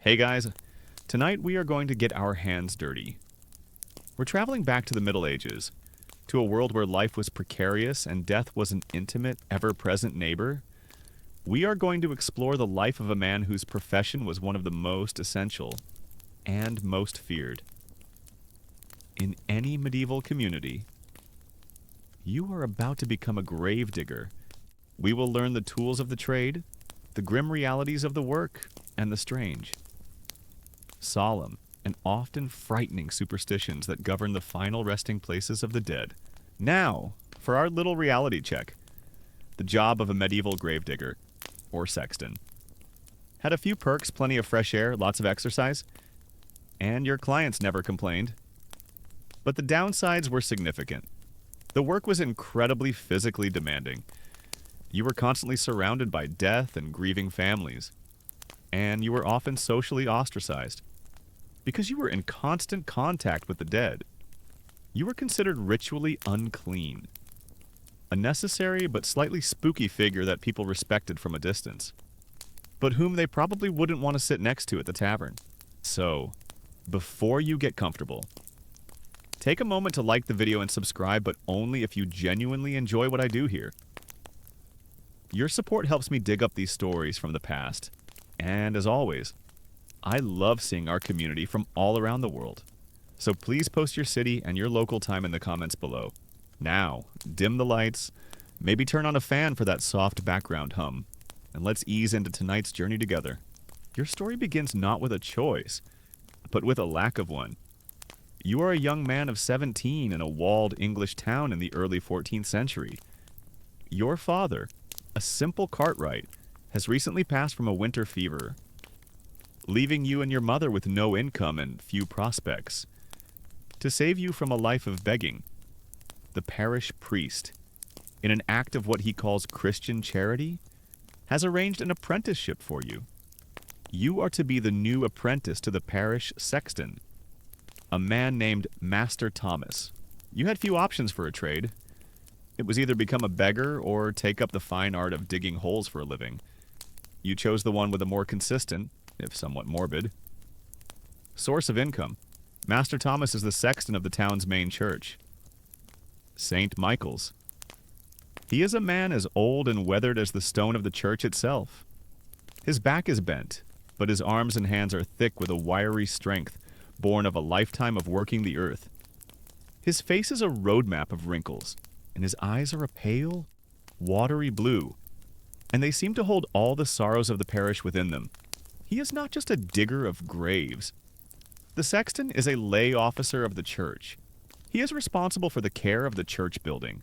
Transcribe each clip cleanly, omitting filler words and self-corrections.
Hey guys, tonight we are going to get our hands dirty. We're traveling back to the Middle Ages, to a world where life was precarious and death was an intimate, ever-present neighbor. We are going to explore the life of a man whose profession was one of the most essential and most feared. In any medieval community, you are about to become a gravedigger. We will learn the tools of the trade, the grim realities of the work, and the strange, solemn, and often frightening superstitions that govern the final resting places of the dead. Now, for our little reality check. The job of a medieval gravedigger, or sexton. Had a few perks, plenty of fresh air, lots of exercise, and your clients never complained. But the downsides were significant. The work was incredibly physically demanding. You were constantly surrounded by death and grieving families, and you were often socially ostracized. Because you were in constant contact with the dead, you were considered ritually unclean. A necessary but slightly spooky figure that people respected from a distance, but whom they probably wouldn't want to sit next to at the tavern. So, before you get comfortable, take a moment to like the video and subscribe, but only if you genuinely enjoy what I do here. Your support helps me dig up these stories from the past, and as always, I love seeing our community from all around the world. So please post your city and your local time in the comments below. Now, dim the lights, maybe turn on a fan for that soft background hum, and let's ease into tonight's journey together. Your story begins not with a choice, but with a lack of one. You are a young man of 17 in a walled English town in the early 14th century. Your father, a simple cartwright, has recently passed from a winter fever, leaving you and your mother with no income and few prospects. To save you from a life of begging, the parish priest, in an act of what he calls Christian charity, has arranged an apprenticeship for you. You are to be the new apprentice to the parish sexton, a man named Master Thomas. You had few options for a trade. It was either become a beggar or take up the fine art of digging holes for a living. You chose the one with a more consistent, if somewhat morbid, source of income. Master Thomas is the sexton of the town's main church, St. Michael's. He is a man as old and weathered as the stone of the church itself. His back is bent, but his arms and hands are thick with a wiry strength born of a lifetime of working the earth. His face is a roadmap of wrinkles, and his eyes are a pale, watery blue, and they seem to hold all the sorrows of the parish within them. He is not just a digger of graves. The sexton is a lay officer of the church. He is responsible for the care of the church building,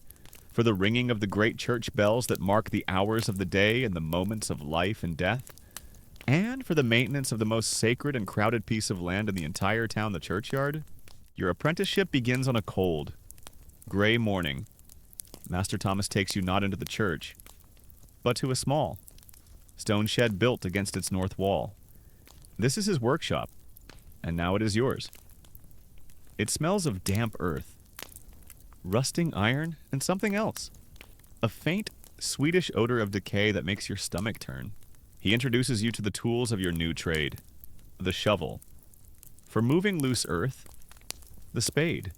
for the ringing of the great church bells that mark the hours of the day and the moments of life and death, and for the maintenance of the most sacred and crowded piece of land in the entire town, the churchyard. Your apprenticeship begins on a cold, gray morning. Master Thomas takes you not into the church, but to a small stone shed built against its north wall. This is his workshop, and now it is yours. It smells of damp earth, rusting iron, and something else. A faint, sweetish odor of decay that makes your stomach turn. He introduces you to the tools of your new trade. The shovel, for moving loose earth. The spade,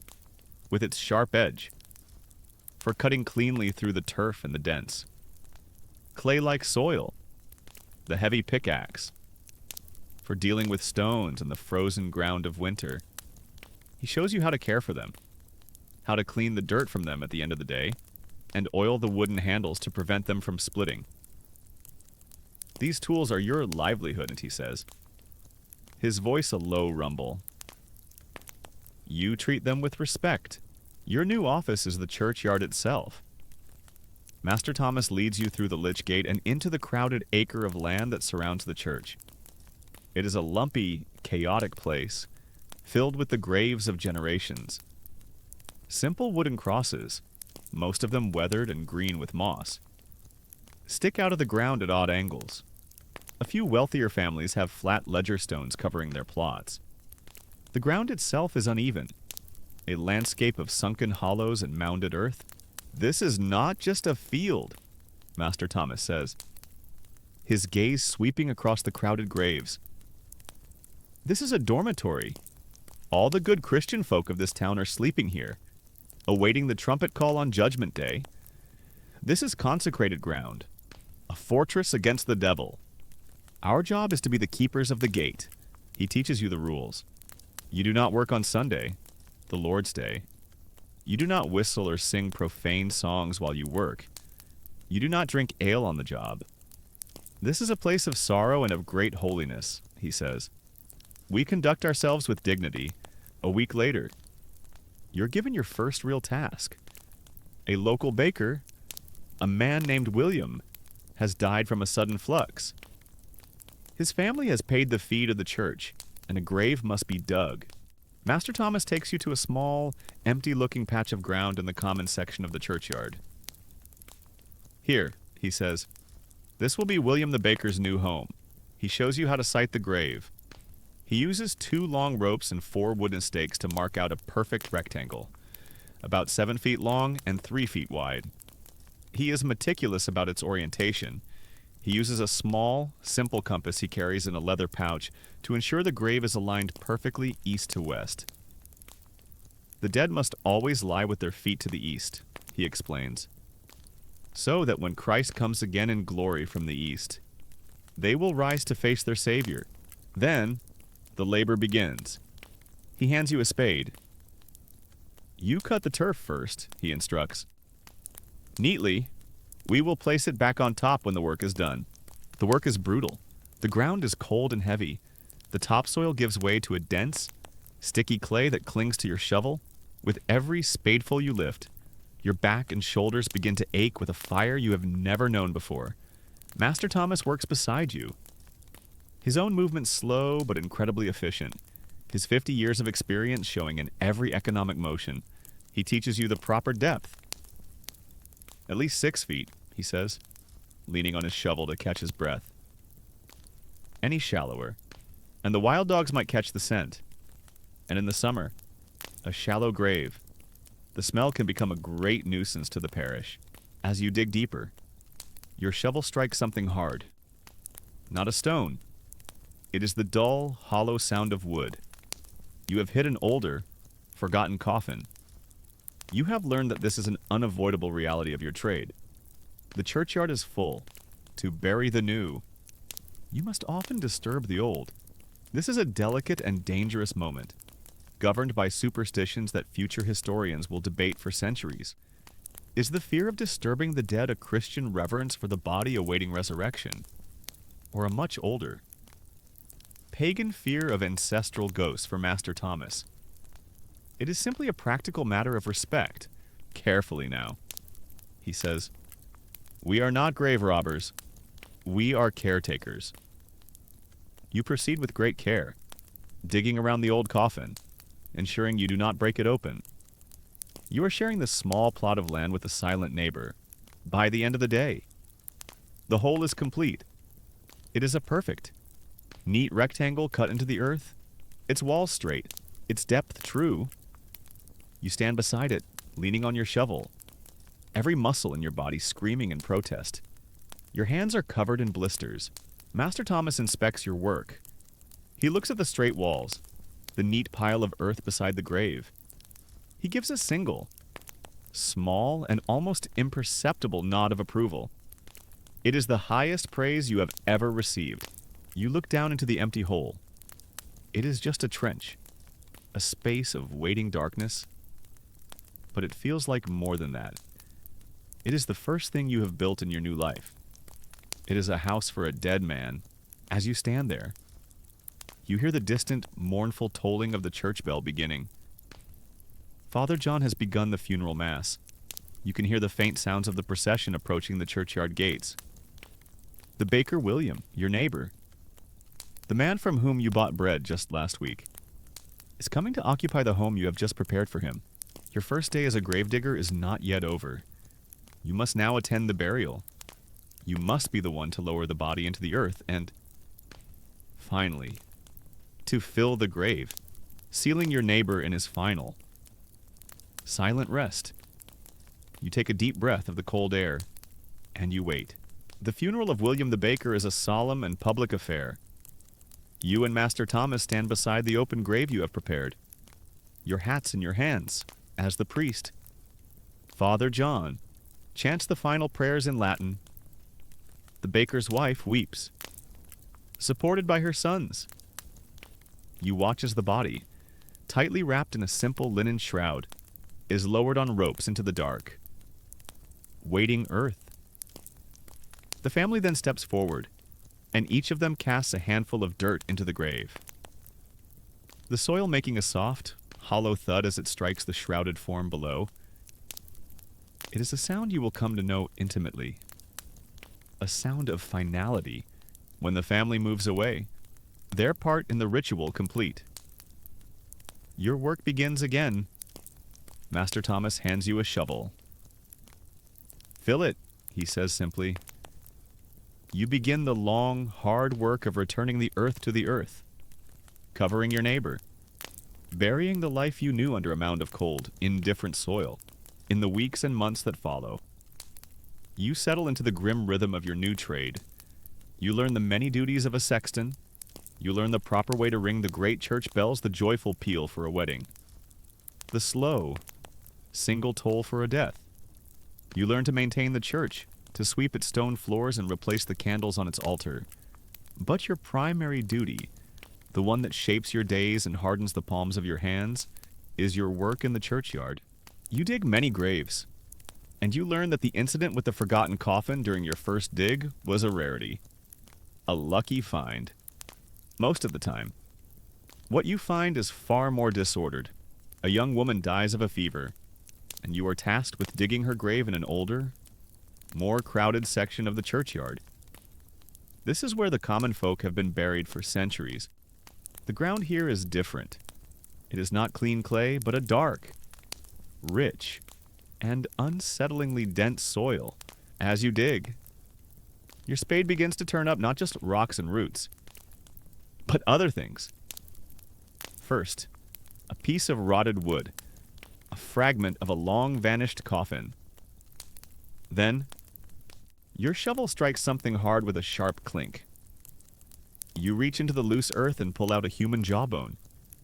with its sharp edge, for cutting cleanly through the turf and the dents. Clay-like soil, the heavy pickaxe, for dealing with stones and the frozen ground of winter. He shows you how to care for them, how to clean the dirt from them at the end of the day, and oil the wooden handles to prevent them from splitting. These tools are your livelihood, he says, his voice a low rumble. You treat them with respect. Your new office is the churchyard itself. Master Thomas leads you through the lich gate and into the crowded acre of land that surrounds the church. It is a lumpy, chaotic place, filled with the graves of generations. Simple wooden crosses, most of them weathered and green with moss, stick out of the ground at odd angles. A few wealthier families have flat ledger stones covering their plots. The ground itself is uneven, a landscape of sunken hollows and mounded earth. This is not just a field, Master Thomas says, his gaze sweeping across the crowded graves. This is a dormitory. All the good Christian folk of this town are sleeping here, awaiting the trumpet call on Judgment Day. This is consecrated ground, a fortress against the devil. Our job is to be the keepers of the gate. He teaches you the rules. You do not work on Sunday, the Lord's Day. You do not whistle or sing profane songs while you work. You do not drink ale on the job. This is a place of sorrow and of great holiness, he says. We conduct ourselves with dignity. A week later, you're given your first real task. A local baker, a man named William, has died from a sudden flux. His family has paid the fee to the church, and a grave must be dug. Master Thomas takes you to a small, empty-looking patch of ground in the common section of the churchyard. Here, he says, this will be William the baker's new home. He shows you how to site the grave. He uses 2 long ropes and 4 wooden stakes to mark out a perfect rectangle, about 7 feet long and 3 feet wide. He is meticulous about its orientation. He uses a small, simple compass he carries in a leather pouch to ensure the grave is aligned perfectly east to west. The dead must always lie with their feet to the east, he explains, so that when Christ comes again in glory from the east, they will rise to face their Savior. Then, the labor begins. He hands you a spade. You cut the turf first, he instructs. Neatly, we will place it back on top when the work is done. The work is brutal. The ground is cold and heavy. The topsoil gives way to a dense, sticky clay that clings to your shovel. With every spadeful you lift, your back and shoulders begin to ache with a fire you have never known before. Master Thomas works beside you. His own movements slow but incredibly efficient. His 50 years of experience showing in every economic motion. He teaches you the proper depth. At least 6 feet, he says, leaning on his shovel to catch his breath. Any shallower, and the wild dogs might catch the scent. And in the summer, a shallow grave. The smell can become a great nuisance to the parish. As you dig deeper, your shovel strikes something hard. Not a stone. It is the dull, hollow sound of wood. You have hit an older, forgotten coffin. You have learned that this is an unavoidable reality of your trade. The churchyard is full. To bury the new, you must often disturb the old. This is a delicate and dangerous moment, governed by superstitions that future historians will debate for centuries. Is the fear of disturbing the dead a Christian reverence for the body awaiting resurrection? Or a much older, pagan fear of ancestral ghosts for Master Thomas? It is simply a practical matter of respect. Carefully now, he says. We are not grave robbers. We are caretakers. You proceed with great care, digging around the old coffin, ensuring you do not break it open. You are sharing this small plot of land with a silent neighbor. By the end of the day, the hole is complete. It is a perfect, neat rectangle cut into the earth, its walls straight, its depth true. You stand beside it, leaning on your shovel, every muscle in your body screaming in protest. Your hands are covered in blisters. Master Thomas inspects your work. He looks at the straight walls, the neat pile of earth beside the grave. He gives a single, small, and almost imperceptible nod of approval. It is the highest praise you have ever received. You look down into the empty hole. It is just a trench, a space of waiting darkness. But it feels like more than that. It is the first thing you have built in your new life. It is a house for a dead man. As you stand there, you hear the distant, mournful tolling of the church bell beginning. Father John has begun the funeral mass. You can hear the faint sounds of the procession approaching the churchyard gates. The baker William, your neighbor, the man from whom you bought bread just last week, is coming to occupy the home you have just prepared for him. Your first day as a gravedigger is not yet over. You must now attend the burial. You must be the one to lower the body into the earth and, finally, to fill the grave, sealing your neighbor in his final, silent rest. You take a deep breath of the cold air, and you wait. The funeral of William the baker is a solemn and public affair. You and Master Thomas stand beside the open grave you have prepared, your hats in your hands, as the priest. Father John chants the final prayers in Latin. The baker's wife weeps, supported by her sons. You watch as the body, tightly wrapped in a simple linen shroud, is lowered on ropes into the dark, waiting earth. The family then steps forward, and each of them casts a handful of dirt into the grave. The soil making a soft, hollow thud as it strikes the shrouded form below. It is a sound you will come to know intimately. A sound of finality when the family moves away, their part in the ritual complete. Your work begins again. Master Thomas hands you a shovel. Fill it, he says simply. You begin the long, hard work of returning the earth to the earth, covering your neighbor, burying the life you knew under a mound of cold, indifferent soil, in the weeks and months that follow. You settle into the grim rhythm of your new trade. You learn the many duties of a sexton. You learn the proper way to ring the great church bells, the joyful peal for a wedding, the slow, single toll for a death. You learn to maintain the church, to sweep its stone floors and replace the candles on its altar. But your primary duty, the one that shapes your days and hardens the palms of your hands, is your work in the churchyard. You dig many graves, and you learn that the incident with the forgotten coffin during your first dig was a rarity. A lucky find. Most of the time. What you find is far more disordered. A young woman dies of a fever, and you are tasked with digging her grave in an older, more crowded section of the churchyard. This is where the common folk have been buried for centuries. The ground here is different. It is not clean clay, but a dark, rich, and unsettlingly dense soil. As you dig, your spade begins to turn up not just rocks and roots, but other things. First, a piece of rotted wood, a fragment of a long-vanished coffin. Then, your shovel strikes something hard with a sharp clink. You reach into the loose earth and pull out a human jawbone,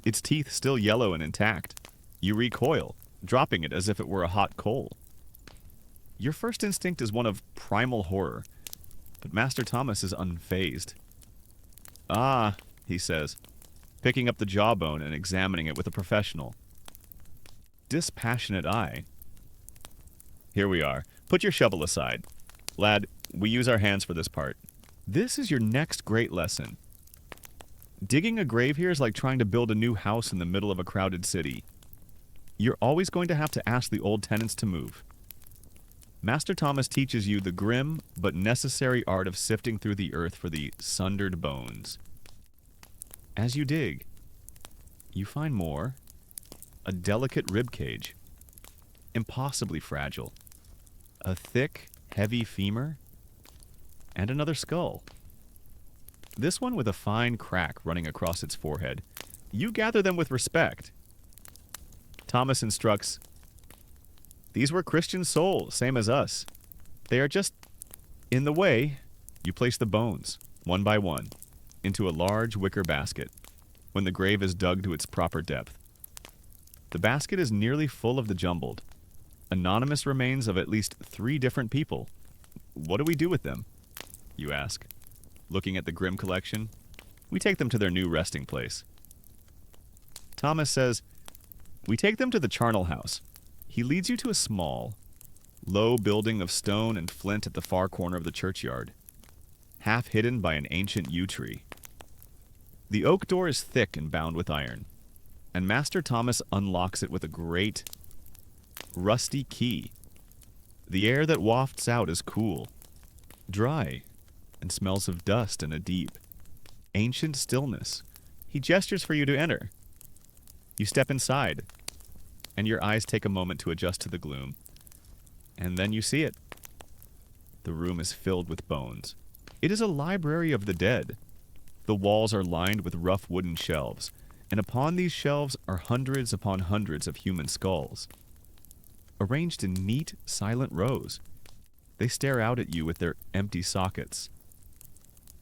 its teeth still yellow and intact. You recoil, dropping it as if it were a hot coal. Your first instinct is one of primal horror, but Master Thomas is unfazed. Ah, he says, picking up the jawbone and examining it with a professional, dispassionate eye. Here we are. Put your shovel aside. Lad, we use our hands for this part. This is your next great lesson. Digging a grave here is like trying to build a new house in the middle of a crowded city. You're always going to have to ask the old tenants to move. Master Thomas teaches you the grim but necessary art of sifting through the earth for the sundered bones. As you dig, you find more. A delicate rib cage, impossibly fragile. A thick, heavy femur, and another skull. This one with a fine crack running across its forehead. You gather them with respect. Thomas instructs, "These were Christian souls, same as us. They are just in the way." You place the bones, one by one, into a large wicker basket when the grave is dug to its proper depth. The basket is nearly full of the jumbled, anonymous remains of at least 3 different people. What do we do with them? You ask, looking at the grim collection. We take them to their new resting place. Thomas says, we take them to the charnel house. He leads you to a small, low building of stone and flint at the far corner of the churchyard, half hidden by an ancient yew tree. The oak door is thick and bound with iron, and Master Thomas unlocks it with a great, rusty key. The air that wafts out is cool, dry, and smells of dust and a deep, ancient stillness. He gestures for you to enter. You step inside, and your eyes take a moment to adjust to the gloom. And then you see it. The room is filled with bones. It is a library of the dead. The walls are lined with rough wooden shelves, and upon these shelves are hundreds upon hundreds of human skulls, arranged in neat, silent rows. They stare out at you with their empty sockets.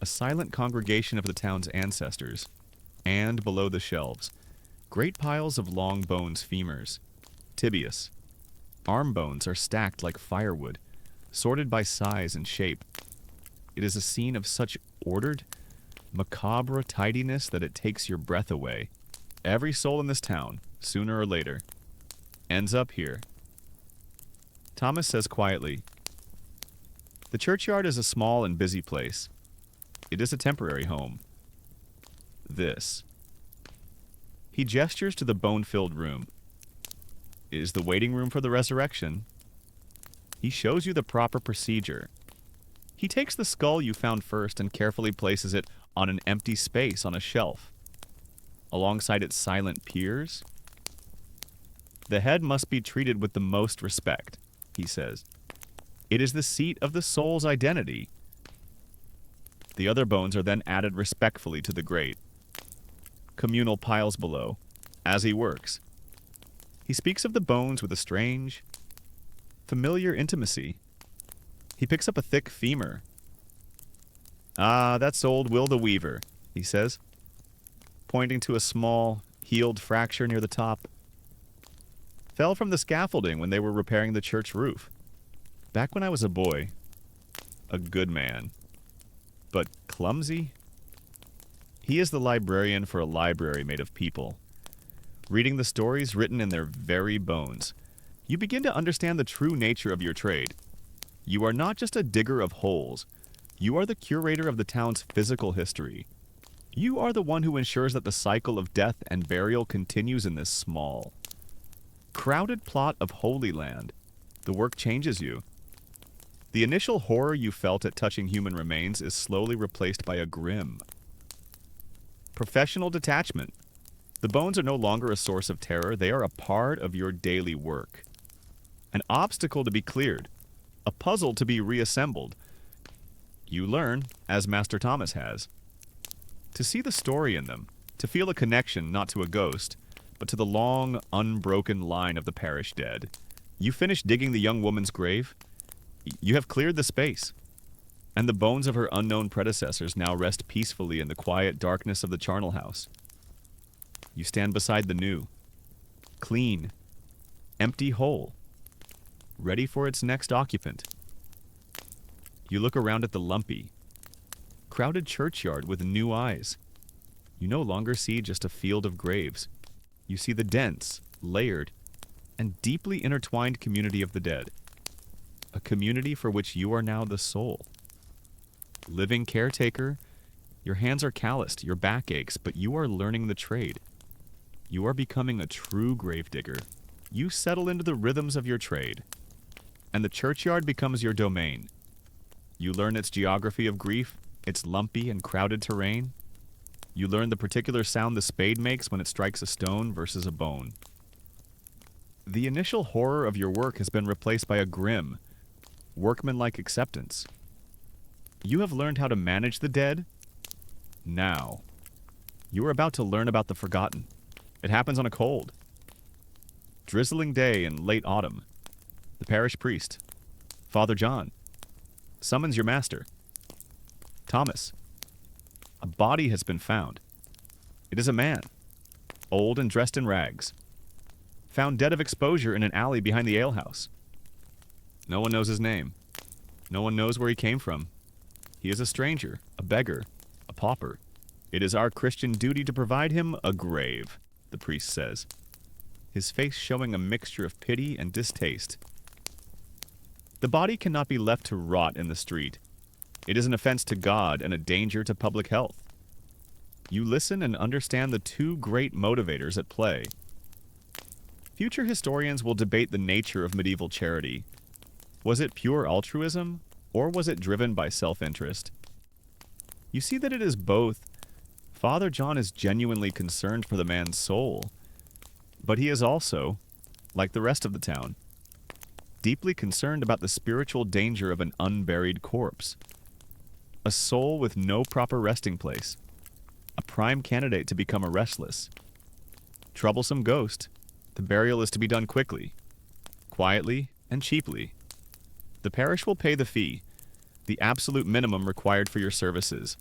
a silent congregation of the town's ancestors. And below the shelves, great piles of long bones, femurs, tibius. Arm bones are stacked like firewood, sorted by size and shape. It is a scene of such ordered, macabre tidiness that it takes your breath away. Every soul in this town, sooner or later, ends up here. Thomas says quietly, "The churchyard is a small and busy place. It is a temporary home. This." He gestures to the bone-filled room. Is the waiting room for the resurrection. He shows you the proper procedure. He takes the skull you found first and carefully places it on an empty space on a shelf. Alongside its silent peers, the head must be treated with the most respect, he says. It is the seat of the soul's identity. The other bones are then added respectfully to the grate. Communal piles below, as he works. He speaks of the bones with a strange, familiar intimacy. He picks up a thick femur. "Ah, that's old Will the Weaver," he says, pointing to a small, healed fracture near the top. "Fell from the scaffolding when they were repairing the church roof. Back when I was a boy. A good man. But clumsy?" He is the librarian for a library made of people. Reading the stories written in their very bones, you begin to understand the true nature of your trade. You are not just a digger of holes. You are the curator of the town's physical history. You are the one who ensures that the cycle of death and burial continues in this small, crowded plot of Holy Land. The work changes you. The initial horror you felt at touching human remains is slowly replaced by a grim, professional detachment. The bones are no longer a source of terror. They are a part of your daily work. An obstacle to be cleared. A puzzle to be reassembled. You learn, as Master Thomas has, to see the story in them, to feel a connection not to a ghost, but to the long, unbroken line of the parish dead. You finish digging the young woman's grave. You have cleared the space, and the bones of her unknown predecessors now rest peacefully in the quiet darkness of the charnel house. You stand beside the new, clean, empty hole, ready for its next occupant. You look around at the lumpy, crowded churchyard with new eyes. You no longer see just a field of graves. You see the dense, layered, and deeply intertwined community of the dead. A community for which you are now the soul. Living caretaker, your hands are calloused, your back aches, but you are learning the trade. You are becoming a true gravedigger. You settle into the rhythms of your trade, and the churchyard becomes your domain. You learn its geography of grief, its lumpy and crowded terrain. You learn the particular sound the spade makes when it strikes a stone versus a bone. The initial horror of your work has been replaced by a grim, workmanlike acceptance. You have learned how to manage the dead. Now, you are about to learn about the forgotten. It happens on a cold, drizzling day in late autumn. The parish priest, Father John, summons your master. Thomas, a body has been found. It is a man, old and dressed in rags, found dead of exposure in an alley behind the alehouse. No one knows his name. No one knows where he came from. He is a stranger, a beggar, a pauper. It is our Christian duty to provide him a grave, the priest says, his face showing a mixture of pity and distaste. The body cannot be left to rot in the street. It is an offense to God and a danger to public health. You listen and understand the two great motivators at play. Future historians will debate the nature of medieval charity. Was it pure altruism, or was it driven by self-interest? You see that it is both. Father John is genuinely concerned for the man's soul, but he is also, like the rest of the town, deeply concerned about the spiritual danger of an unburied corpse. A soul with no proper resting place, a prime candidate to become a restless, troublesome ghost. The burial is to be done quickly, quietly, and cheaply. The parish will pay the fee, the absolute minimum required for your services.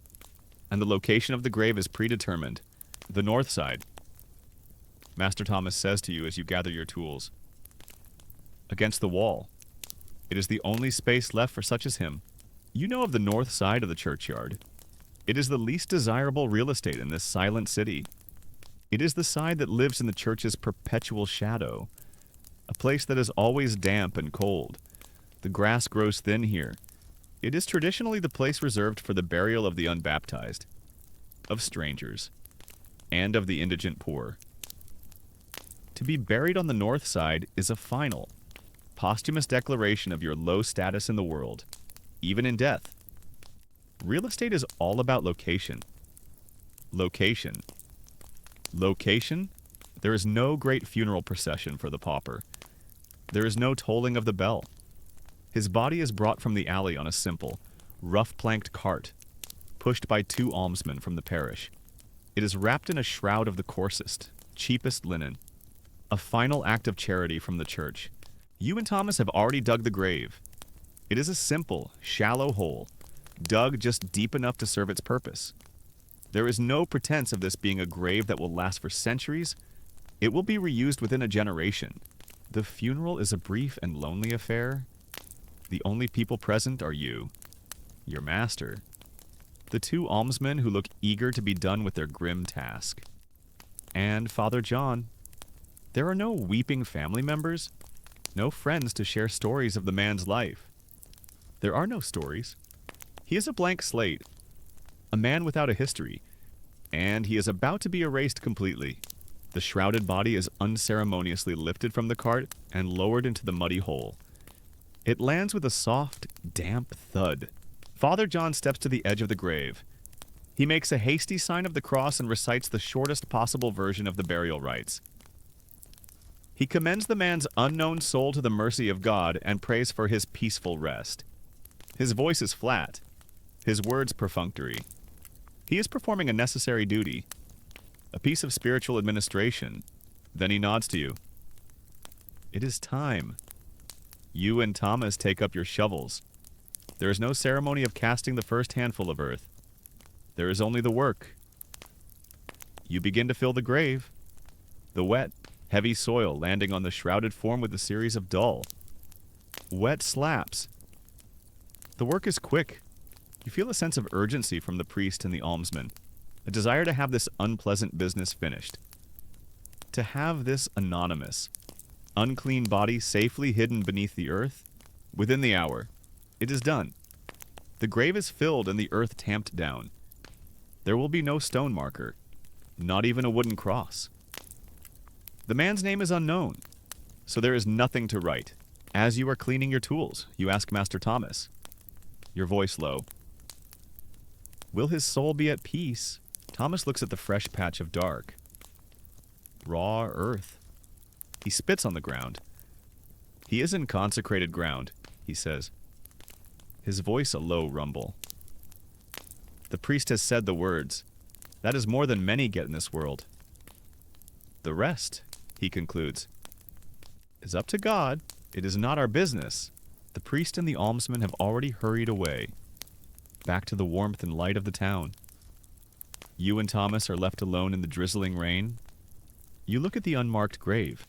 and the location of the grave is predetermined. The north side. Master Thomas says to you as you gather your tools. Against the wall. It is the only space left for such as him. You know of the north side of the churchyard. It is the least desirable real estate in this silent city. It is the side that lives in the church's perpetual shadow, a place that is always damp and cold. The grass grows thin here. It is traditionally the place reserved for the burial of the unbaptized, of strangers, and of the indigent poor. To be buried on the north side is a final, posthumous declaration of your low status in the world, even in death. Real estate is all about location. Location. Location? There is no great funeral procession for the pauper. There is no tolling of the bell. His body is brought from the alley on a simple, rough-planked cart, pushed by 2 almsmen from the parish. It is wrapped in a shroud of the coarsest, cheapest linen. A final act of charity from the church. You and Thomas have already dug the grave. It is a simple, shallow hole, dug just deep enough to serve its purpose. There is no pretense of this being a grave that will last for centuries. It will be reused within a generation. The funeral is a brief and lonely affair. The only people present are you, your master, the 2 almsmen who look eager to be done with their grim task, and Father John. There are no weeping family members, no friends to share stories of the man's life. There are no stories. He is a blank slate, a man without a history, and he is about to be erased completely. The shrouded body is unceremoniously lifted from the cart and lowered into the muddy hole. It lands with a soft, damp thud. Father John steps to the edge of the grave. He makes a hasty sign of the cross and recites the shortest possible version of the burial rites. He commends the man's unknown soul to the mercy of God and prays for his peaceful rest. His voice is flat, his words perfunctory. He is performing a necessary duty, a piece of spiritual administration. Then he nods to you. It is time. You and Thomas take up your shovels. There is no ceremony of casting the first handful of earth. There is only the work. You begin to fill the grave. The wet, heavy soil landing on the shrouded form with a series of dull, wet slaps. The work is quick. You feel a sense of urgency from the priest and the almsman, a desire to have this unpleasant business finished. To have this anonymous, unclean body safely hidden beneath the earth, within the hour. It is done. The grave is filled and the earth tamped down. There will be no stone marker, not even a wooden cross. The man's name is unknown, so there is nothing to write. As you are cleaning your tools, you ask Master Thomas, your voice low. Will his soul be at peace? Thomas looks at the fresh patch of dark, raw earth. He spits on the ground. He is in consecrated ground, he says, his voice a low rumble. The priest has said the words. That is more than many get in this world. The rest, he concludes, is up to God. It is not our business. The priest and the almsman have already hurried away, back to the warmth and light of the town. You and Thomas are left alone in the drizzling rain. You look at the unmarked grave,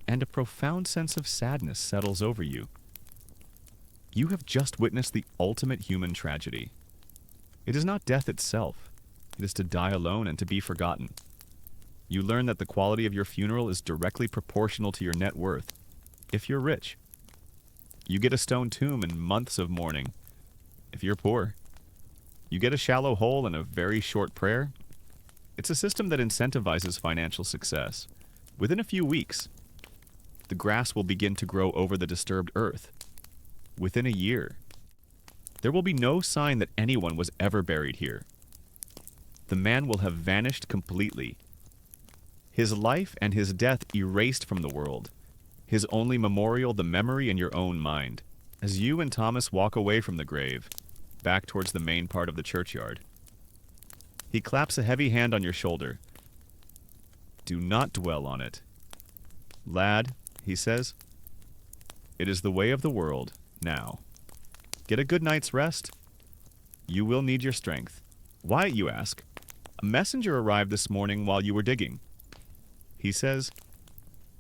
and a profound sense of sadness settles over you. You have just witnessed the ultimate human tragedy. It is not death itself. It is to die alone and to be forgotten. You learn that the quality of your funeral is directly proportional to your net worth. If you're rich, you get a stone tomb and months of mourning. If you're poor, you get a shallow hole and a very short prayer. It's a system that incentivizes financial success. Within a few weeks, the grass will begin to grow over the disturbed earth. Within a year, there will be no sign that anyone was ever buried here. The man will have vanished completely. His life and his death erased from the world. His only memorial the memory in your own mind. As you and Thomas walk away from the grave, back towards the main part of the churchyard, he claps a heavy hand on your shoulder. Do not dwell on it. Lad, he says, it is the way of the world now. Get a good night's rest. You will need your strength. Why, you ask? A messenger arrived this morning while you were digging. He says,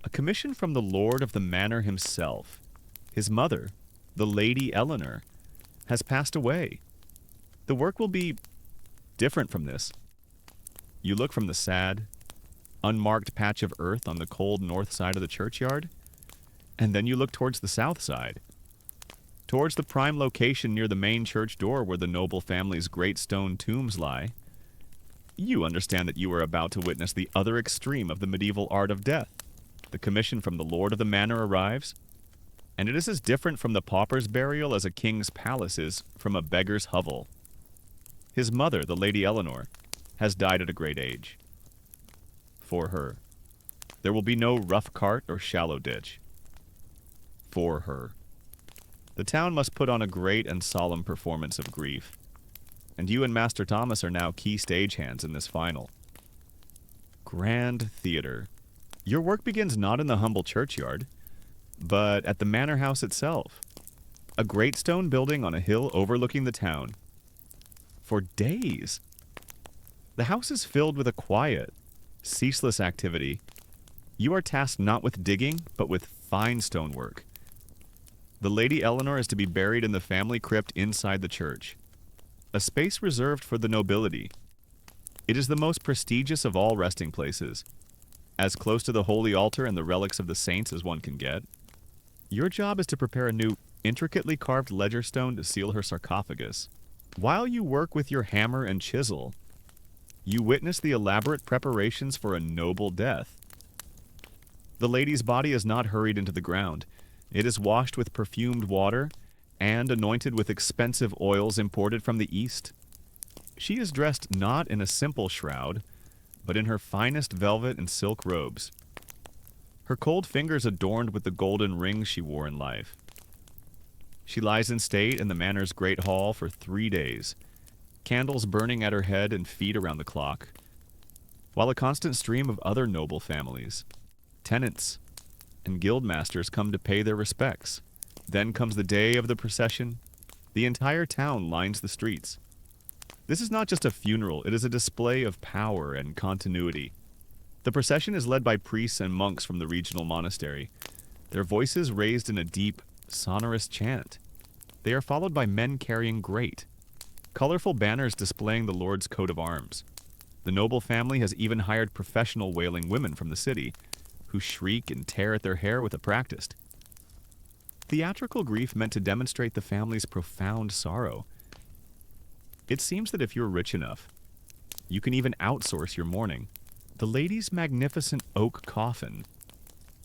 a commission from the lord of the manor himself. His mother, the Lady Eleanor, has passed away. The work will be different from this. You look from the sad, unmarked patch of earth on the cold north side of the churchyard, and then you look towards the south side, towards the prime location near the main church door where the noble family's great stone tombs lie. You understand that you are about to witness the other extreme of the medieval art of death. The commission from the lord of the manor arrives, and it is as different from the pauper's burial as a king's palace is from a beggar's hovel. His mother, the Lady Eleanor, has died at a great age. For her, there will be no rough cart or shallow ditch. For her, the town must put on a great and solemn performance of grief, and you and Master Thomas are now key stagehands in this final. Grand theater. Your work begins not in the humble churchyard, but at the manor house itself, a great stone building on a hill overlooking the town. For days, the house is filled with a quiet, ceaseless activity. You are tasked not with digging, but with fine stonework. The Lady Eleanor is to be buried in the family crypt inside the church, a space reserved for the nobility. It is the most prestigious of all resting places, as close to the holy altar and the relics of the saints as one can get. Your job is to prepare a new, intricately carved ledger stone to seal her sarcophagus. While you work with your hammer and chisel, you witness the elaborate preparations for a noble death. The lady's body is not hurried into the ground. It is washed with perfumed water and anointed with expensive oils imported from the East. She is dressed not in a simple shroud, but in her finest velvet and silk robes, her cold fingers adorned with the golden rings she wore in life. She lies in state in the manor's great hall for 3 days, candles burning at her head and feet around the clock, while a constant stream of other noble families, tenants, and guildmasters come to pay their respects. Then comes the day of the procession. The entire town lines the streets. This is not just a funeral, it is a display of power and continuity. The procession is led by priests and monks from the regional monastery, their voices raised in a deep, sonorous chant. They are followed by men carrying grate, colorful banners displaying the Lord's coat of arms. The noble family has even hired professional wailing women from the city, who shriek and tear at their hair with a practiced. Theatrical grief meant to demonstrate the family's profound sorrow. It seems that if you're rich enough, you can even outsource your mourning. The lady's magnificent oak coffin,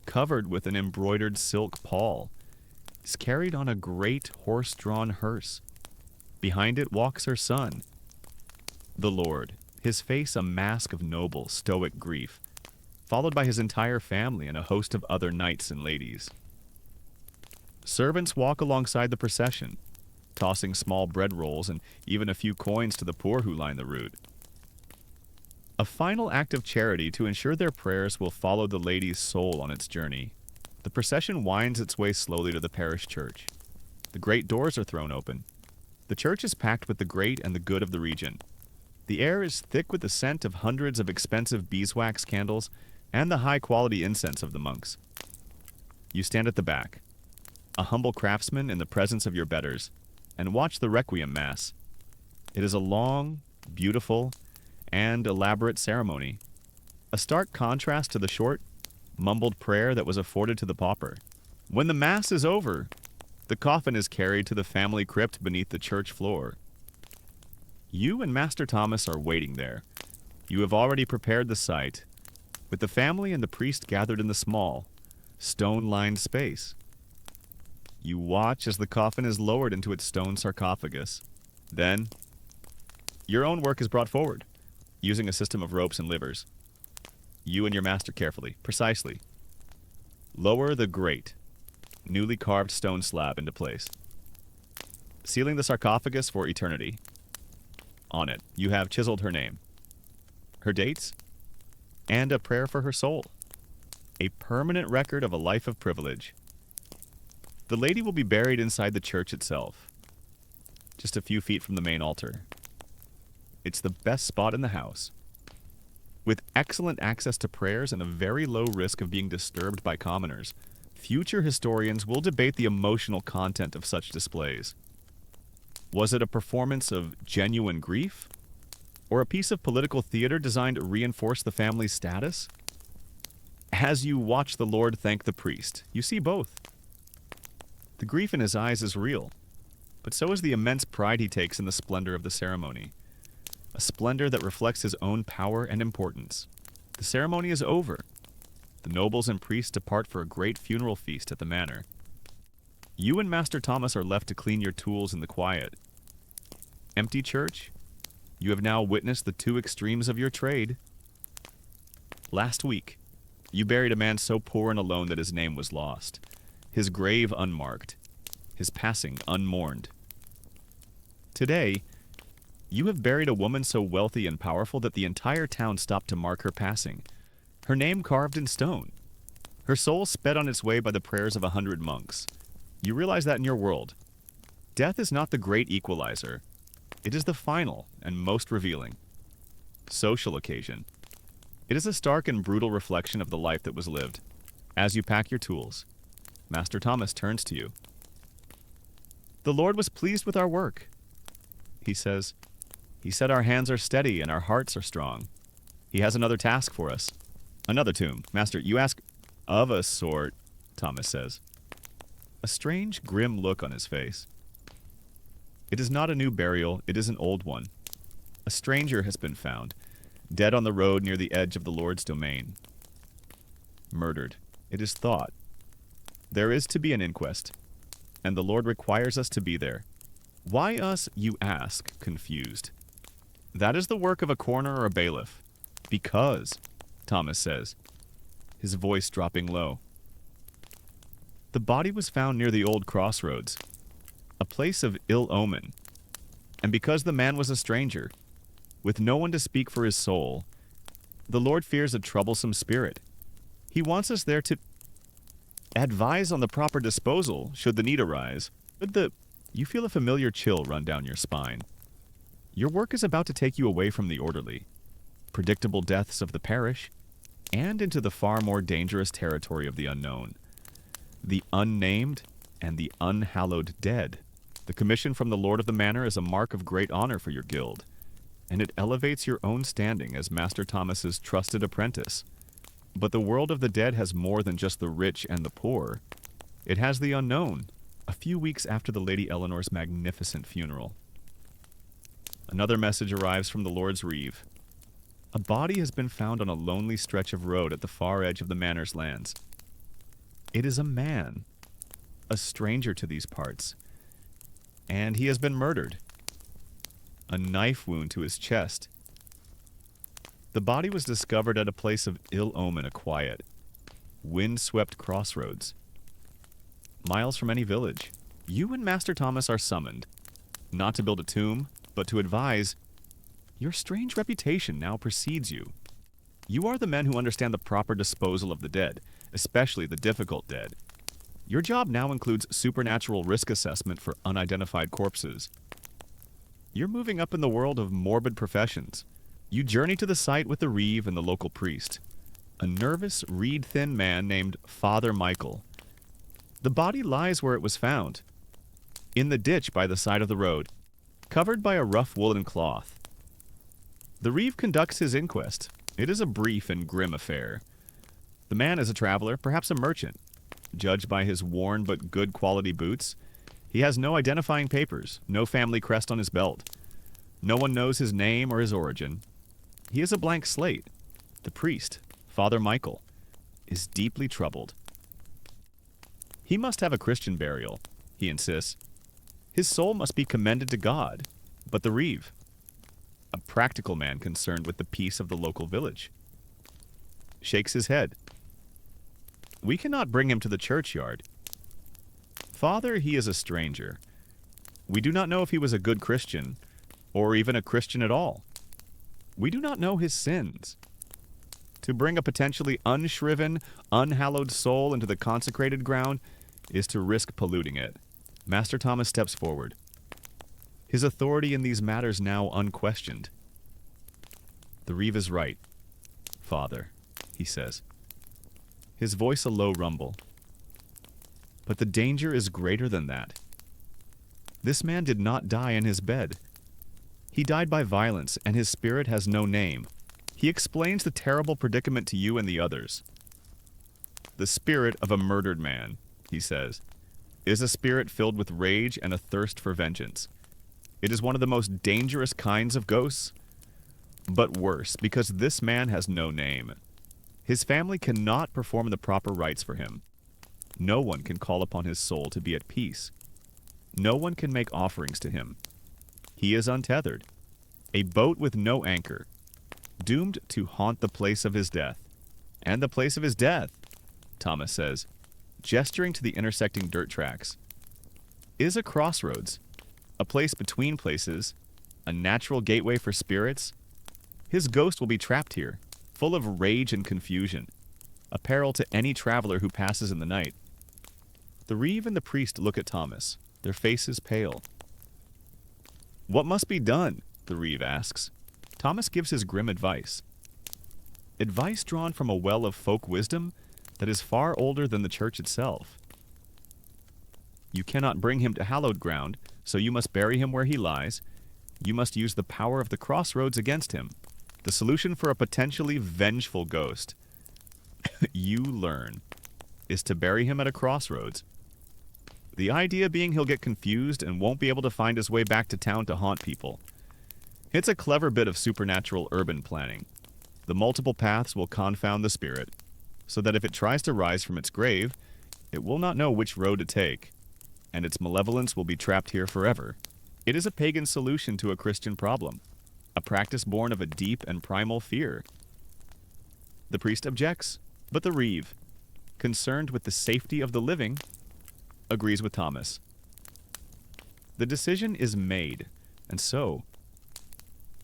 covered with an embroidered silk pall, is carried on a great horse-drawn hearse. Behind it walks her son, the Lord, his face a mask of noble, stoic grief, followed by his entire family and a host of other knights and ladies. Servants walk alongside the procession, tossing small bread rolls and even a few coins to the poor who line the route. A final act of charity to ensure their prayers will follow the lady's soul on its journey. The procession winds its way slowly to the parish church. The great doors are thrown open. The church is packed with the great and the good of the region. The air is thick with the scent of hundreds of expensive beeswax candles and the high-quality incense of the monks. You stand at the back, a humble craftsman in the presence of your betters, and watch the Requiem Mass. It is a long, beautiful, and elaborate ceremony, a stark contrast to the short, mumbled prayer that was afforded to the pauper. When the Mass is over, the coffin is carried to the family crypt beneath the church floor. You and Master Thomas are waiting there. You have already prepared the site, with the family and the priest gathered in the small, stone-lined space. You watch as the coffin is lowered into its stone sarcophagus. Then, your own work is brought forward, using a system of ropes and livers. You and your master carefully, precisely, lower the great, newly carved stone slab into place, sealing the sarcophagus for eternity. On it, you have chiseled her name, her dates, and a prayer for her soul, a permanent record of a life of privilege. The lady will be buried inside the church itself, just a few feet from the main altar. It's the best spot in the house. With excellent access to prayers and a very low risk of being disturbed by commoners, future historians will debate the emotional content of such displays. Was it a performance of genuine grief? Or a piece of political theater designed to reinforce the family's status? As you watch the Lord thank the priest, you see both. The grief in his eyes is real, but so is the immense pride he takes in the splendor of the ceremony. A splendor that reflects his own power and importance. The ceremony is over. The nobles and priests depart for a great funeral feast at the manor. You and Master Thomas are left to clean your tools in the quiet. Empty church? You have now witnessed the two extremes of your trade. Last week, you buried a man so poor and alone that his name was lost, his grave unmarked, his passing unmourned. Today, you have buried a woman so wealthy and powerful that the entire town stopped to mark her passing, her name carved in stone, her soul sped on its way by the prayers of 100 monks. You realize that in your world, death is not the great equalizer. It is the final and most revealing. Social occasion. It is a stark and brutal reflection of the life that was lived. As you pack your tools, Master Thomas turns to you. The Lord was pleased with our work. He says, He said our hands are steady and our hearts are strong. He has another task for us. Another tomb. Master, you ask, of a sort, Thomas says. A strange, grim look on his face. It is not a new burial, it is an old one. A stranger has been found, dead on the road near the edge of the Lord's domain. Murdered, it is thought. There is to be an inquest, and the Lord requires us to be there. Why us, you ask, confused? That is the work of a coroner or a bailiff. Because, Thomas says, his voice dropping low. The body was found near the old crossroads, a place of ill omen. And because the man was a stranger, with no one to speak for his soul, the Lord fears a troublesome spirit. He wants us there to advise on the proper disposal, should the need arise. You feel a familiar chill run down your spine. Your work is about to take you away from the orderly, predictable deaths of the parish, and into the far more dangerous territory of the unknown. The unnamed and the unhallowed dead. The commission from the Lord of the Manor is a mark of great honor for your guild, and it elevates your own standing as Master Thomas's trusted apprentice. But the world of the dead has more than just the rich and the poor. It has the unknown, a few weeks after the Lady Eleanor's magnificent funeral. Another message arrives from the Lord's Reeve. A body has been found on a lonely stretch of road at the far edge of the manor's lands. It is a man, a stranger to these parts, and he has been murdered. A knife wound to his chest. The body was discovered at a place of ill omen, a quiet, wind-swept crossroads. Miles from any village, you and Master Thomas are summoned, not to build a tomb, but to advise. Your strange reputation now precedes you. You are the men who understand the proper disposal of the dead, especially the difficult dead. Your job now includes supernatural risk assessment for unidentified corpses. You're moving up in the world of morbid professions. You journey to the site with the reeve and the local priest, a nervous, reed-thin man named Father Michael. The body lies where it was found, in the ditch by the side of the road, covered by a rough woolen cloth. The reeve conducts his inquest. It is a brief and grim affair. The man is a traveler, perhaps a merchant. Judged by his worn but good quality boots, he has no identifying papers, no family crest on his belt. No one knows his name or his origin. He is a blank slate. The priest, Father Michael, is deeply troubled. He must have a Christian burial, he insists. His soul must be commended to God, but the reeve, a practical man concerned with the peace of the local village, shakes his head. We cannot bring him to the churchyard. Father, he is a stranger. We do not know if he was a good Christian, or even a Christian at all. We do not know his sins. To bring a potentially unshriven, unhallowed soul into the consecrated ground is to risk polluting it. Master Thomas steps forward, his authority in these matters now unquestioned. The reeve is right, Father, he says, his voice a low rumble. But the danger is greater than that. This man did not die in his bed. He died by violence, and his spirit has no name. He explains the terrible predicament to you and the others. The spirit of a murdered man, he says, is a spirit filled with rage and a thirst for vengeance. It is one of the most dangerous kinds of ghosts, but worse, because this man has no name. His family cannot perform the proper rites for him. No one can call upon his soul to be at peace. No one can make offerings to him. He is untethered, a boat with no anchor, doomed to haunt the place of his death. And the place of his death, Thomas says, gesturing to the intersecting dirt tracks, is a crossroads, a place between places, a natural gateway for spirits. His ghost will be trapped here, full of rage and confusion, a peril to any traveler who passes in the night. The reeve and the priest look at Thomas, their faces pale. What must be done? The reeve asks. Thomas gives his grim advice. Advice drawn from a well of folk wisdom that is far older than the church itself. You cannot bring him to hallowed ground, so you must bury him where he lies. You must use the power of the crossroads against him. The solution for a potentially vengeful ghost, you learn, is to bury him at a crossroads. The idea being he'll get confused and won't be able to find his way back to town to haunt people. It's a clever bit of supernatural urban planning. The multiple paths will confound the spirit, so that if it tries to rise from its grave, it will not know which road to take, and its malevolence will be trapped here forever. It is a pagan solution to a Christian problem, a practice born of a deep and primal fear. The priest objects, but the reeve, concerned with the safety of the living, agrees with Thomas. The decision is made, and so,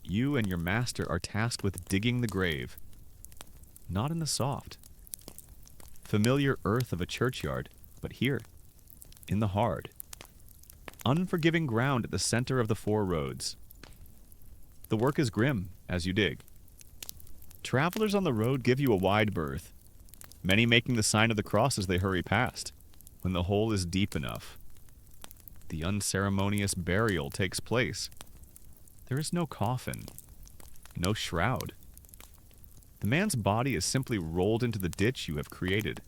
you and your master are tasked with digging the grave, not in the soft, familiar earth of a churchyard, but here, in the hard, unforgiving ground at the center of the four roads. The work is grim as you dig. Travelers on the road give you a wide berth, many making the sign of the cross as they hurry past. When the hole is deep enough, the unceremonious burial takes place. There is no coffin, no shroud. The man's body is simply rolled into the ditch you have created.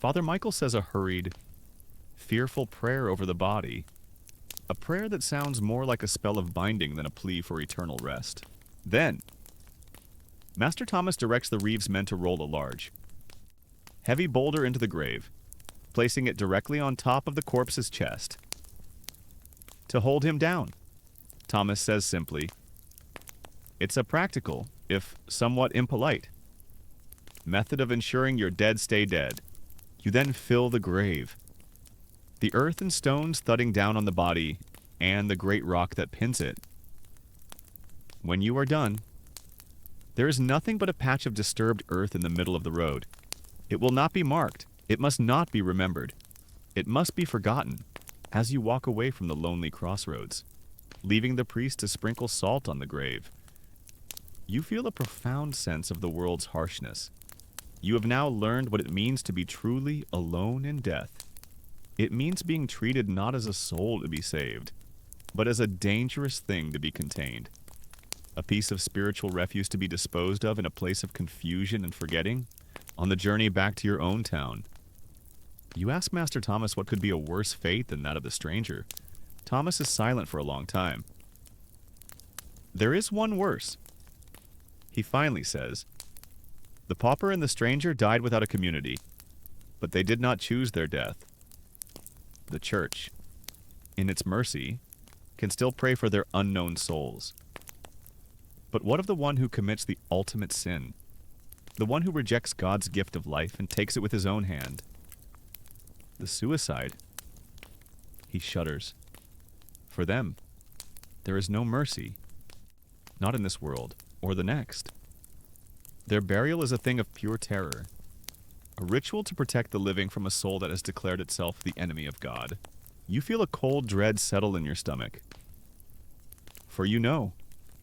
Father Michael says a hurried, fearful prayer over the body, a prayer that sounds more like a spell of binding than a plea for eternal rest. Then, Master Thomas directs the reeve's men to roll a large, heavy boulder into the grave, placing it directly on top of the corpse's chest. To hold him down, Thomas says simply, it's a practical, if somewhat impolite, method of ensuring your dead stay dead. You then fill the grave. The earth and stones thudding down on the body, and the great rock that pins it. When you are done, there is nothing but a patch of disturbed earth in the middle of the road. It will not be marked. It must not be remembered. It must be forgotten as you walk away from the lonely crossroads, leaving the priest to sprinkle salt on the grave. You feel a profound sense of the world's harshness. You have now learned what it means to be truly alone in death. It means being treated not as a soul to be saved, but as a dangerous thing to be contained. A piece of spiritual refuse to be disposed of in a place of confusion and forgetting, on the journey back to your own town. You ask Master Thomas what could be a worse fate than that of the stranger. Thomas is silent for a long time. There is one worse. He finally says, the pauper and the stranger died without a community, but they did not choose their death. The church, in its mercy, can still pray for their unknown souls. But what of the one who commits the ultimate sin? The one who rejects God's gift of life and takes it with his own hand? The suicide. He shudders. For them, there is no mercy. Not in this world, or the next. Their burial is a thing of pure terror, a ritual to protect the living from a soul that has declared itself the enemy of God. You feel a cold dread settle in your stomach. For you know,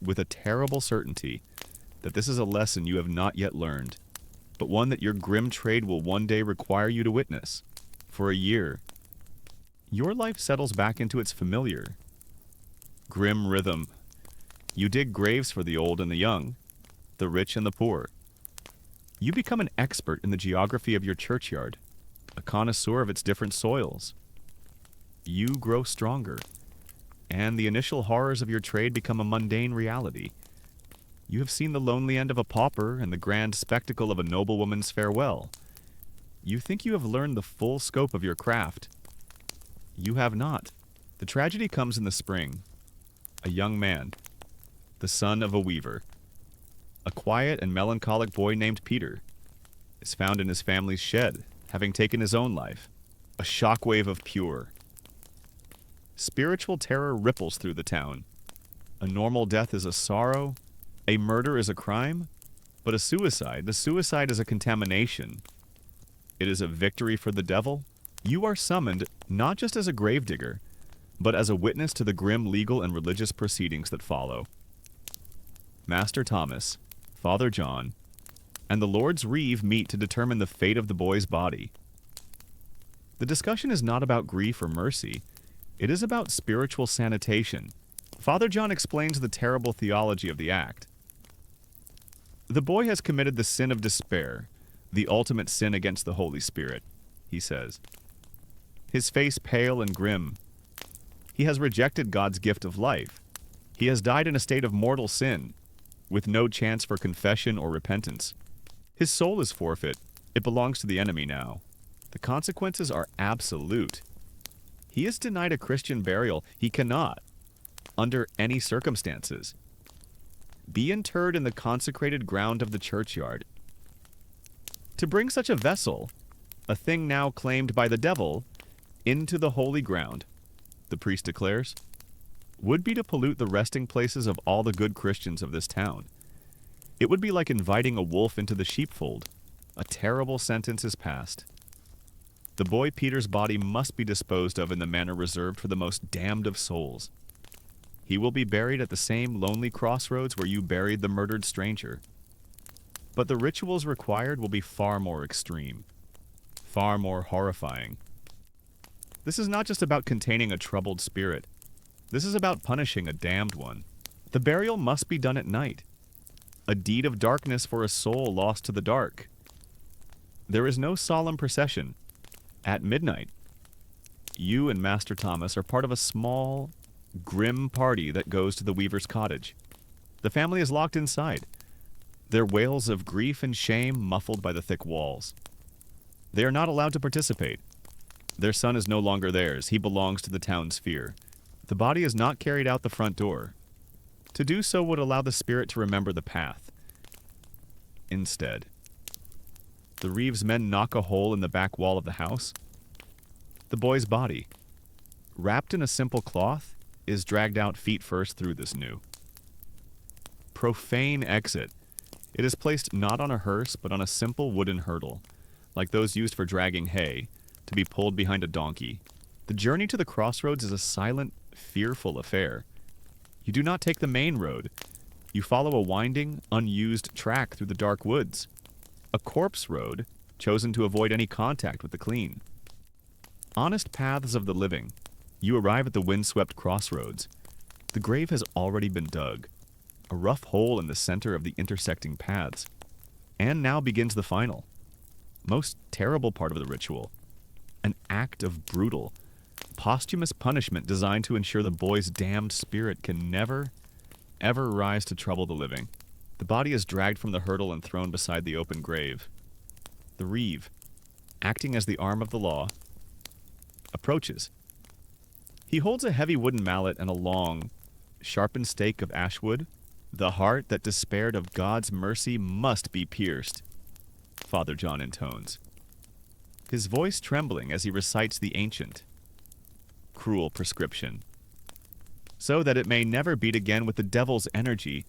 with a terrible certainty, that this is a lesson you have not yet learned, but one that your grim trade will one day require you to witness. For a year, your life settles back into its familiar, grim rhythm. You dig graves for the old and the young, the rich and the poor. You become an expert in the geography of your churchyard, a connoisseur of its different soils. You grow stronger, and the initial horrors of your trade become a mundane reality. You have seen the lonely end of a pauper and the grand spectacle of a noblewoman's farewell. You think you have learned the full scope of your craft. You have not. The tragedy comes in the spring. A young man, the son of a weaver, a quiet and melancholic boy named Peter, is found in his family's shed, having taken his own life. A shockwave of pure. Spiritual terror ripples through the town. A normal death is a sorrow, a murder is a crime, but the suicide is a contamination. It is a victory for the devil. You are summoned not just as a gravedigger, but as a witness to the grim legal and religious proceedings that follow. Master Thomas, Father John, and the Lord's Reeve meet to determine the fate of the boy's body. The discussion is not about grief or mercy. It is about spiritual sanitation. Father John explains the terrible theology of the act. The boy has committed the sin of despair, the ultimate sin against the Holy Spirit, he says. His face pale and grim. He has rejected God's gift of life. He has died in a state of mortal sin, with no chance for confession or repentance. His soul is forfeit. It belongs to the enemy now. The consequences are absolute. He is denied a Christian burial. He cannot, under any circumstances, be interred in the consecrated ground of the churchyard. To bring such a vessel, a thing now claimed by the devil, into the holy ground, the priest declares, would be to pollute the resting places of all the good Christians of this town. It would be like inviting a wolf into the sheepfold. A terrible sentence is passed. The boy Peter's body must be disposed of in the manner reserved for the most damned of souls. He will be buried at the same lonely crossroads where you buried the murdered stranger. But the rituals required will be far more extreme, far more horrifying. This is not just about containing a troubled spirit. This is about punishing a damned one. The burial must be done at night, a deed of darkness for a soul lost to the dark. There is no solemn procession. At midnight, you and Master Thomas are part of a small, grim party that goes to the weaver's cottage. The family is locked inside, their wails of grief and shame muffled by the thick walls. They are not allowed to participate. Their son is no longer theirs. He belongs to the town sphere. The body is not carried out the front door. To do so would allow the spirit to remember the path. Instead, the Reeves men knock a hole in the back wall of the house. The boy's body, wrapped in a simple cloth, is dragged out feet first through this new profane exit. It is placed not on a hearse, but on a simple wooden hurdle, like those used for dragging hay, to be pulled behind a donkey. The journey to the crossroads is a silent, fearful affair. You do not take the main road. You follow a winding, unused track through the dark woods. A corpse road, chosen to avoid any contact with the clean. Honest paths of the living. You arrive at the windswept crossroads. The grave has already been dug, a rough hole in the center of the intersecting paths. And now begins the final, most terrible part of the ritual. An act of brutal, posthumous punishment designed to ensure the boy's damned spirit can never, ever rise to trouble the living. The body is dragged from the hurdle and thrown beside the open grave. The Reeve, acting as the arm of the law, approaches. He holds a heavy wooden mallet and a long, sharpened stake of ashwood. The heart that despaired of God's mercy must be pierced, Father John intones, his voice trembling as he recites the ancient, cruel prescription. So that it may never beat again with the devil's energy,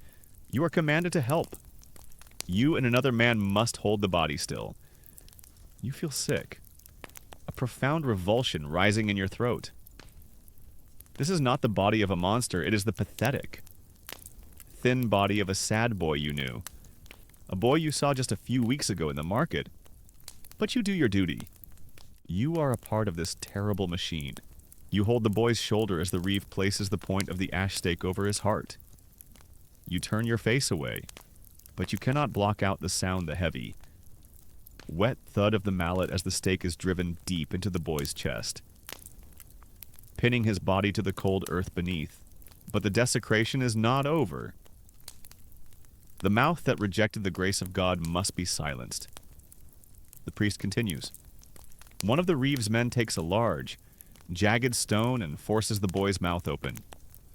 you are commanded to help. You and another man must hold the body still. You feel sick, a profound revulsion rising in your throat. This is not the body of a monster, it is the pathetic, thin body of a sad boy you knew, a boy you saw just a few weeks ago in the market. But you do your duty. You are a part of this terrible machine. You hold the boy's shoulder as the reeve places the point of the ash stake over his heart. You turn your face away, but you cannot block out the sound the heavy, wet thud of the mallet as the stake is driven deep into the boy's chest, pinning his body to the cold earth beneath. But the desecration is not over. The mouth that rejected the grace of God must be silenced. The priest continues. One of the reeve's men takes a large, jagged stone and forces the boy's mouth open,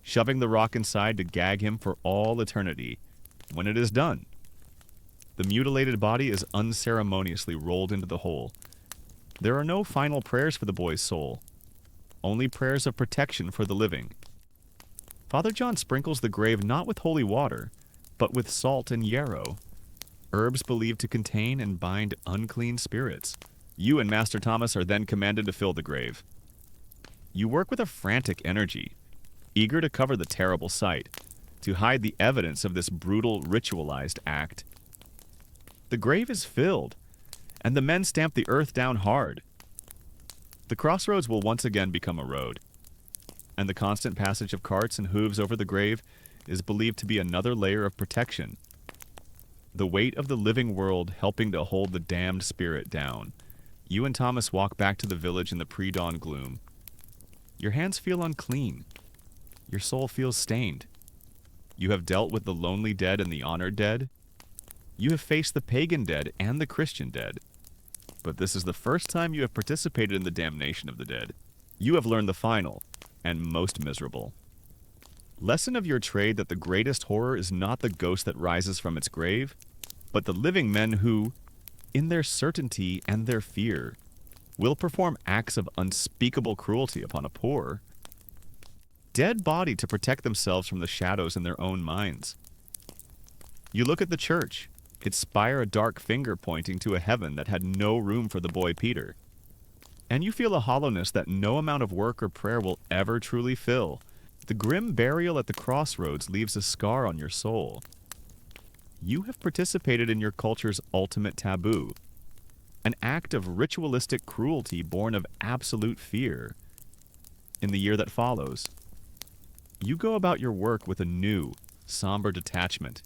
shoving the rock inside to gag him for all eternity. When it is done, the mutilated body is unceremoniously rolled into the hole. There are no final prayers for the boy's soul, only prayers of protection for the living. Father John sprinkles the grave not with holy water, but with salt and yarrow, herbs believed to contain and bind unclean spirits. You and Master Thomas are then commanded to fill the grave. You work with a frantic energy, eager to cover the terrible sight, to hide the evidence of this brutal ritualized act. The grave is filled, and the men stamp the earth down hard. The crossroads will once again become a road, and the constant passage of carts and hooves over the grave is believed to be another layer of protection. The weight of the living world helping to hold the damned spirit down. You and Thomas walk back to the village in the pre-dawn gloom. Your hands feel unclean. Your soul feels stained. You have dealt with the lonely dead and the honored dead. You have faced the pagan dead and the Christian dead. But this is the first time you have participated in the damnation of the dead. You have learned the final and most miserable lesson of your trade, that the greatest horror is not the ghost that rises from its grave, but the living men who, in their certainty and their fear, will perform acts of unspeakable cruelty upon a poor, dead body to protect themselves from the shadows in their own minds. You look at the church, its spire a dark finger pointing to a heaven that had no room for the boy Peter, and you feel a hollowness that no amount of work or prayer will ever truly fill. The grim burial at the crossroads leaves a scar on your soul. You have participated in your culture's ultimate taboo, an act of ritualistic cruelty born of absolute fear. In the year that follows, you go about your work with a new, somber detachment.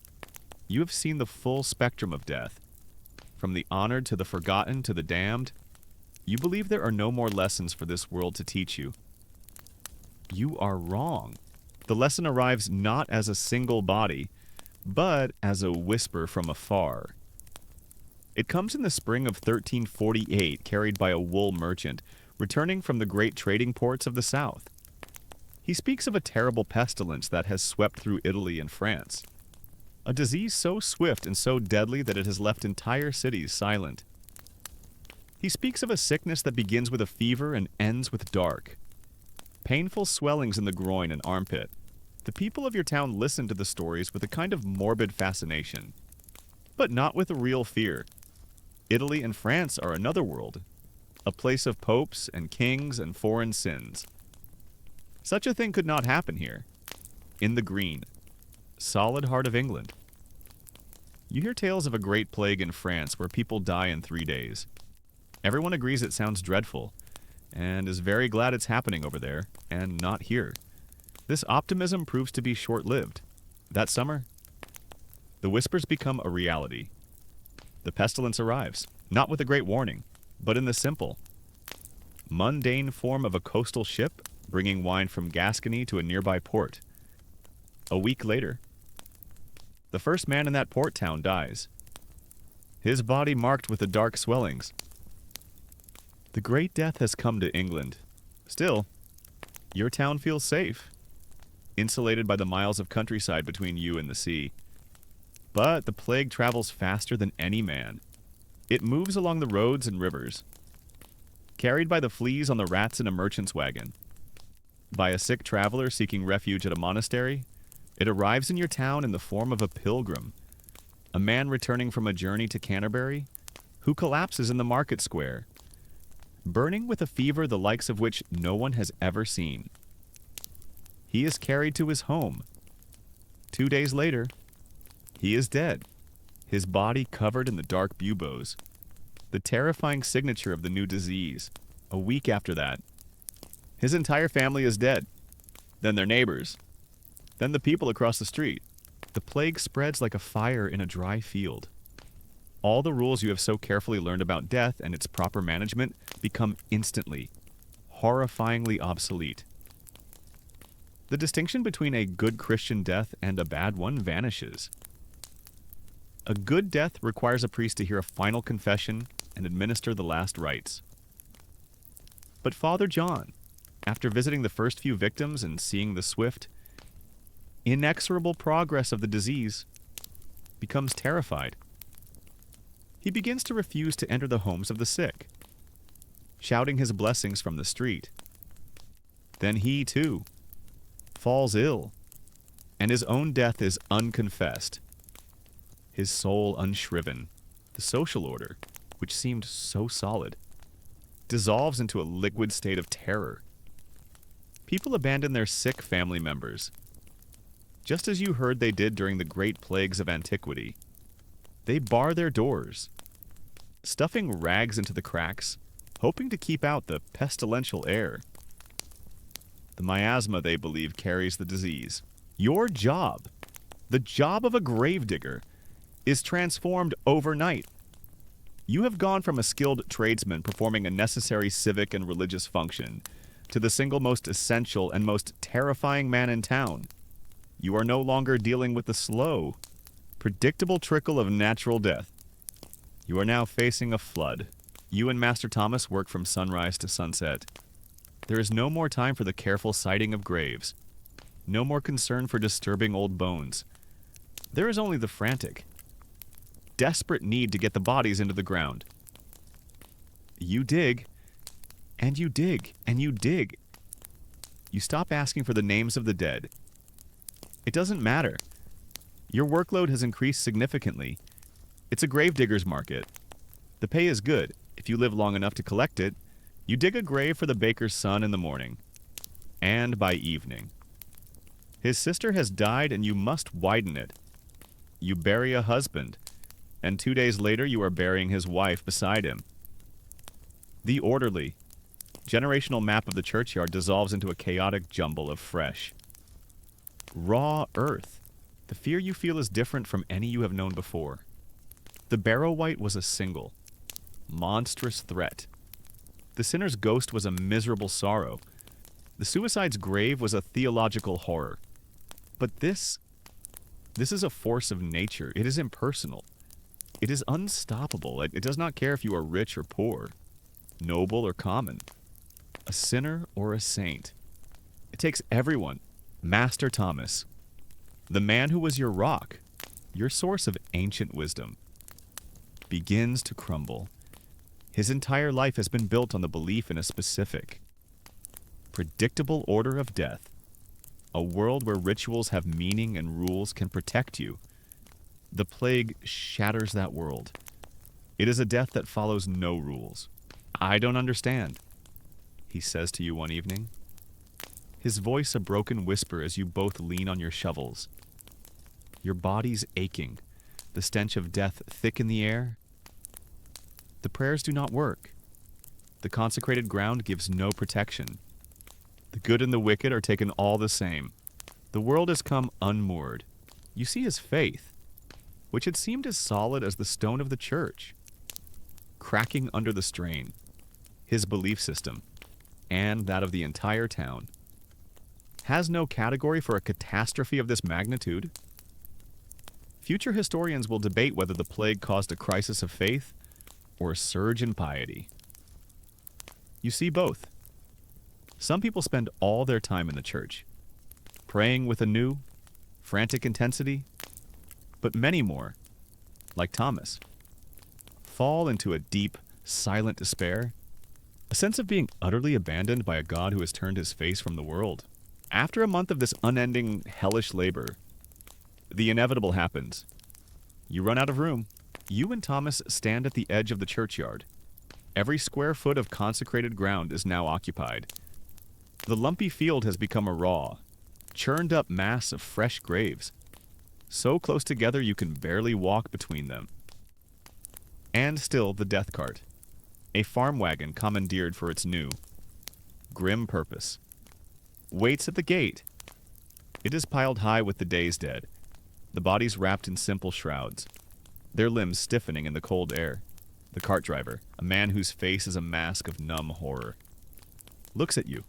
You have seen the full spectrum of death, from the honored to the forgotten to the damned. You believe there are no more lessons for this world to teach you. You are wrong. The lesson arrives not as a single body, but as a whisper from afar. It comes in the spring of 1348, carried by a wool merchant, returning from the great trading ports of the south. He speaks of a terrible pestilence that has swept through Italy and France, a disease so swift and so deadly that it has left entire cities silent. He speaks of a sickness that begins with a fever and ends with dark, painful swellings in the groin and armpit. The people of your town listen to the stories with a kind of morbid fascination, but not with a real fear. Italy and France are another world, a place of popes and kings and foreign sins. Such a thing could not happen here, in the green, solid heart of England. You hear tales of a great plague in France where people die in 3 days. Everyone agrees it sounds dreadful, and is very glad it's happening over there, and not here. This optimism proves to be short-lived. That summer, the whispers become a reality. The pestilence arrives, not with a great warning, but in the simple, mundane form of a coastal ship bringing wine from Gascony to a nearby port. A week later, the first man in that port town dies, his body marked with the dark swellings. The great death has come to England. Still, your town feels safe, insulated by the miles of countryside between you and the sea. But the plague travels faster than any man. It moves along the roads and rivers, carried by the fleas on the rats in a merchant's wagon, by a sick traveler seeking refuge at a monastery. It arrives in your town in the form of a pilgrim, a man returning from a journey to Canterbury, who collapses in the market square, burning with a fever the likes of which no one has ever seen. He is carried to his home. 2 days later, he is dead, his body covered in the dark buboes, the terrifying signature of the new disease. A week after that, his entire family is dead. Then their neighbors. Then the people across the street. The plague spreads like a fire in a dry field. All the rules you have so carefully learned about death and its proper management become instantly, horrifyingly obsolete. The distinction between a good Christian death and a bad one vanishes. A good death requires a priest to hear a final confession and administer the last rites. But Father John, after visiting the first few victims and seeing the swift, inexorable progress of the disease, becomes terrified. He begins to refuse to enter the homes of the sick, shouting his blessings from the street. Then he, too, falls ill, and his own death is unconfessed. His soul unshriven, the social order, which seemed so solid, dissolves into a liquid state of terror. People abandon their sick family members, just as you heard they did during the great plagues of antiquity. They bar their doors, stuffing rags into the cracks, hoping to keep out the pestilential air. The miasma, they believe, carries the disease. Your job, the job of a gravedigger, is transformed overnight. You have gone from a skilled tradesman performing a necessary civic and religious function to the single most essential and most terrifying man in town. You are no longer dealing with the slow, predictable trickle of natural death. You are now facing a flood. You and Master Thomas work from sunrise to sunset. There is no more time for the careful sighting of graves, no more concern for disturbing old bones. There is only the frantic, desperate need to get the bodies into the ground. You dig, and you dig, and you dig. You stop asking for the names of the dead. It doesn't matter. Your workload has increased significantly. It's a gravedigger's market. The pay is good. If you live long enough to collect it, you dig a grave for the baker's son in the morning, and by evening. His sister has died and you must widen it. You bury a husband, and 2 days later you are burying his wife beside him. The orderly, generational map of the churchyard dissolves into a chaotic jumble of fresh, raw earth. The fear you feel is different from any you have known before. The barrow white was a single, monstrous threat. The sinner's ghost was a miserable sorrow. The suicide's grave was a theological horror. But this is a force of nature. It is impersonal. It is unstoppable. It does not care if you are rich or poor, noble or common, a sinner or a saint. It takes everyone. Master Thomas, the man who was your rock, your source of ancient wisdom, begins to crumble. His entire life has been built on the belief in a specific, predictable order of death. A world where rituals have meaning and rules can protect you. The plague shatters that world. It is a death that follows no rules. I don't understand, he says to you one evening. His voice a broken whisper as you both lean on your shovels. Your bodies aching, the stench of death thick in the air. The prayers do not work. The consecrated ground gives no protection. The good and the wicked are taken all the same. The world has come unmoored. You see his faith, which had seemed as solid as the stone of the church, cracking under the strain. His belief system, and that of the entire town, has no category for a catastrophe of this magnitude. Future historians will debate whether the plague caused a crisis of faith or a surge in piety. You see both. Some people spend all their time in the church, praying with a new, frantic intensity, but many more, like Thomas, fall into a deep, silent despair, a sense of being utterly abandoned by a God who has turned his face from the world. After a month of this unending, hellish labor, the inevitable happens. You run out of room. You and Thomas stand at the edge of the churchyard. Every square foot of consecrated ground is now occupied. The lumpy field has become a raw, churned-up mass of fresh graves. so close together you can barely walk between them. And still the death cart, a farm wagon commandeered for its new, grim purpose, waits at the gate. It is piled high with the day's dead, the bodies wrapped in simple shrouds, their limbs stiffening in the cold air. The cart driver, a man whose face is a mask of numb horror, looks at you.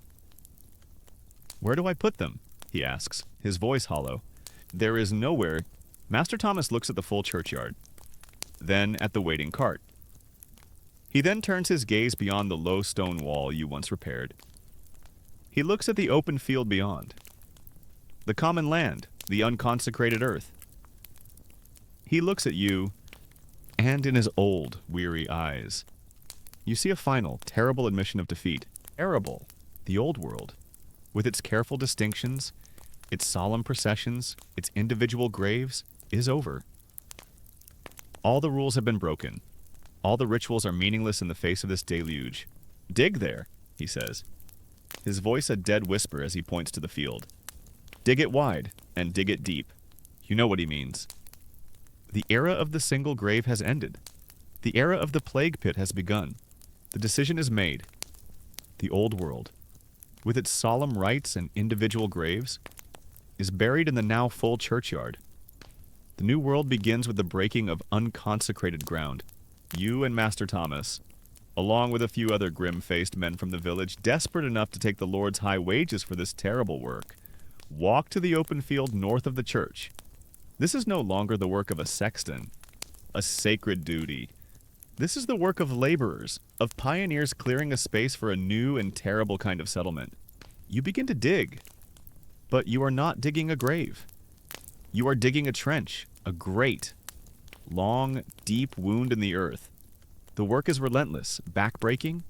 "Where do I put them?" he asks, his voice hollow. There is nowhere. Master Thomas looks at the full churchyard, then at the waiting cart. He then turns his gaze beyond the low stone wall you once repaired. He looks at the open field beyond, the common land, the unconsecrated earth. He looks at you, and in his old, weary eyes, you see a final, terrible admission of defeat. Terrible. The old world, with its careful distinctions, its solemn processions, its individual graves, is over. All the rules have been broken. All the rituals are meaningless in the face of this deluge. "Dig there," he says, his voice a dead whisper as he points to the field. "Dig it wide, and dig it deep." You know what he means. The era of the single grave has ended. The era of the plague pit has begun. The decision is made. The old world, with its solemn rites and individual graves, is buried in the now full churchyard. The new world begins with the breaking of unconsecrated ground. You and Master Thomas, along with a few other grim-faced men from the village, desperate enough to take the Lord's high wages for this terrible work, walk to the open field north of the church. This is no longer the work of a sexton, a sacred duty. This is the work of laborers, of pioneers clearing a space for a new and terrible kind of settlement. You begin to dig, but you are not digging a grave. You are digging a trench, a great, long, deep wound in the earth. The work is relentless, back-breaking.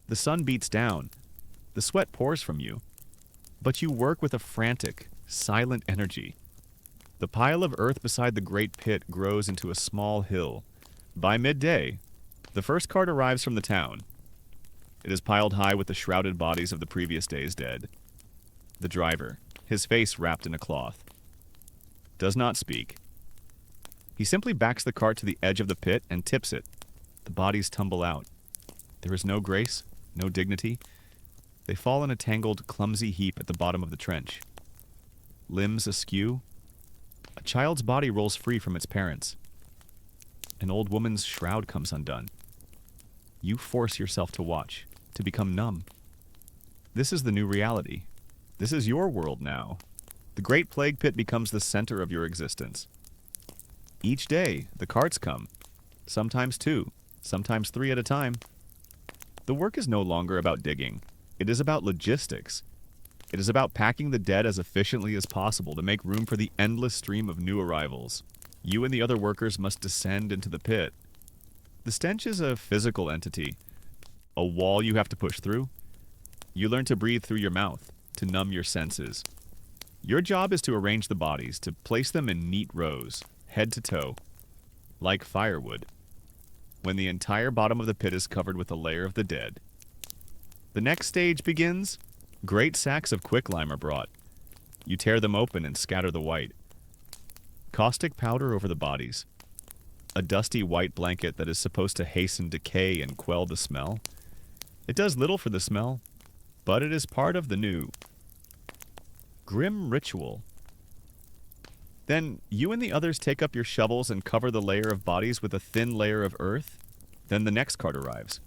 The sun beats down. The sweat pours from you. But you work with a frantic, silent energy. The pile of earth beside the great pit grows into a small hill. By midday, the first cart arrives from the town. It is piled high with the shrouded bodies of the previous day's dead. The driver, his face wrapped in a cloth, does not speak. He simply backs the cart to the edge of the pit and tips it. The bodies tumble out. There is no grace, no dignity. They fall in a tangled, clumsy heap at the bottom of the trench. Limbs askew. A child's body rolls free from its parents. An old woman's shroud comes undone. You force yourself to watch, to become numb. This is the new reality. This is your world now. The great plague pit becomes the center of your existence. Each day, the carts come. Sometimes two, sometimes three at a time. The work is no longer about digging. It is about logistics. It is about packing the dead as efficiently as possible to make room for the endless stream of new arrivals. You and the other workers must descend into the pit. The stench is a physical entity, a wall you have to push through. You learn to breathe through your mouth, to numb your senses. Your job is to arrange the bodies, to place them in neat rows, head to toe, like firewood. When the entire bottom of the pit is covered with a layer of the dead. The next stage begins. Great sacks of quicklime are brought. You tear them open and scatter the white. Caustic powder over the bodies. A dusty white blanket that is supposed to hasten decay and quell the smell. It does little for the smell, but it is part of the new, grim ritual. Then you and the others take up your shovels and cover the layer of bodies with a thin layer of earth. Then the next cart arrives.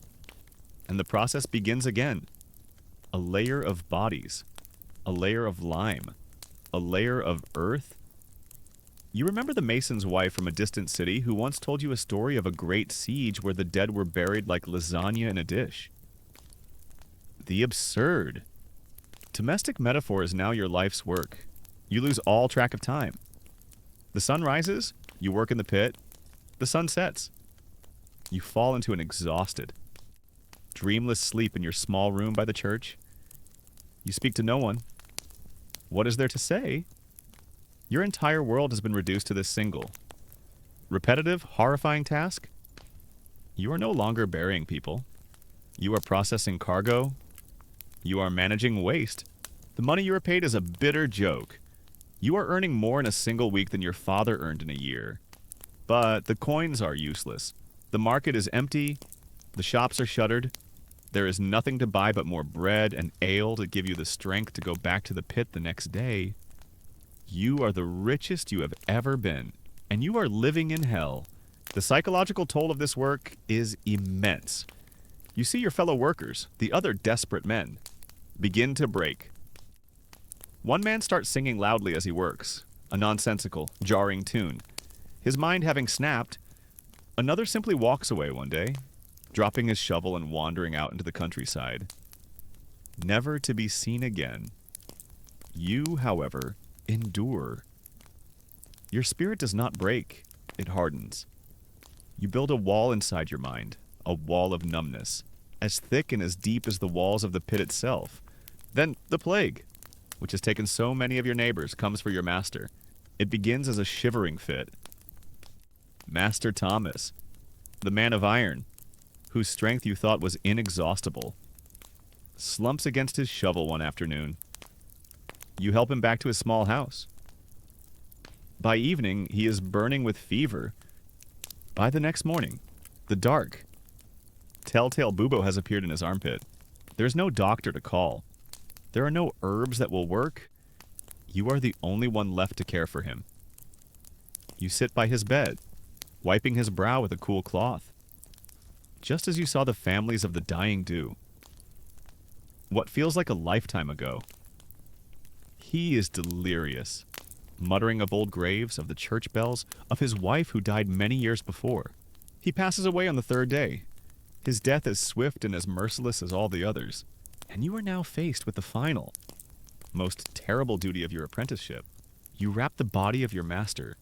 And the process begins again. A layer of bodies. A layer of lime. A layer of earth. You remember the mason's wife from a distant city who once told you a story of a great siege where the dead were buried like lasagna in a dish. The absurd. Domestic metaphor is now your life's work. You lose all track of time. The sun rises, you work in the pit. The sun sets. You fall into an exhausted, dreamless sleep in your small room by the church. You speak to no one. What is there to say? Your entire world has been reduced to this single, repetitive, horrifying task. You are no longer burying people. You are processing cargo. You are managing waste. The money you are paid is a bitter joke. You are earning more in a single week than your father earned in a year. But the coins are useless. The market is empty. The shops are shuttered. There is nothing to buy but more bread and ale to give you the strength to go back to the pit the next day. You are the richest you have ever been, and you are living in hell. The psychological toll of this work is immense. You see your fellow workers, the other desperate men, begin to break. One man starts singing loudly as he works, a nonsensical, jarring tune. His mind having snapped, another simply walks away one day, dropping his shovel and wandering out into the countryside, never to be seen again. You, however, endure. Your spirit does not break, it hardens. You build a wall inside your mind, a wall of numbness, as thick and as deep as the walls of the pit itself. Then the plague, which has taken so many of your neighbors, comes for your master. It begins as a shivering fit. Master Thomas, the man of iron, whose strength you thought was inexhaustible, slumps against his shovel one afternoon. You help him back to his small house. By evening, he is burning with fever. By the next morning, the dark, telltale bubo has appeared in his armpit. There is no doctor to call. There are no herbs that will work. You are the only one left to care for him. You sit by his bed, wiping his brow with a cool cloth, just as you saw the families of the dying do. What feels like a lifetime ago. He is delirious, muttering of old graves, of the church bells, of his wife who died many years before. He passes away on the third day. His death is swift and as merciless as all the others. And you are now faced with the final, most terrible duty of your apprenticeship. You wrap the body of your master,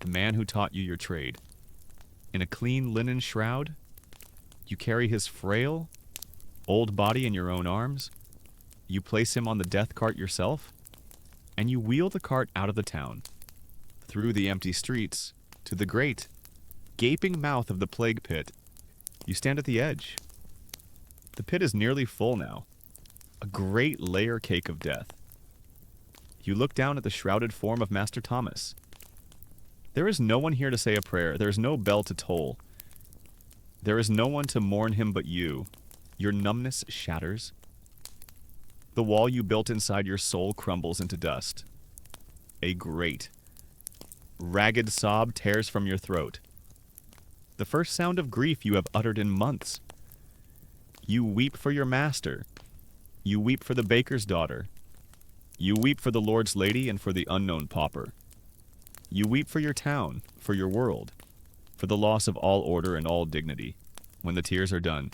the man who taught you your trade, in a clean linen shroud. You carry his frail, old body in your own arms. You place him on the death cart yourself, and you wheel the cart out of the town, through the empty streets, to the great, gaping mouth of the plague pit. You stand at the edge. The pit is nearly full now, a great layer cake of death. You look down at the shrouded form of Master Thomas. There is no one here to say a prayer. There is no bell to toll. There is no one to mourn him but you. Your numbness shatters. The wall you built inside your soul crumbles into dust. A great, ragged sob tears from your throat. The first sound of grief you have uttered in months. You weep for your master. You weep for the baker's daughter. You weep for the Lord's lady and for the unknown pauper. You weep for your town, for your world, for the loss of all order and all dignity. When the tears are done,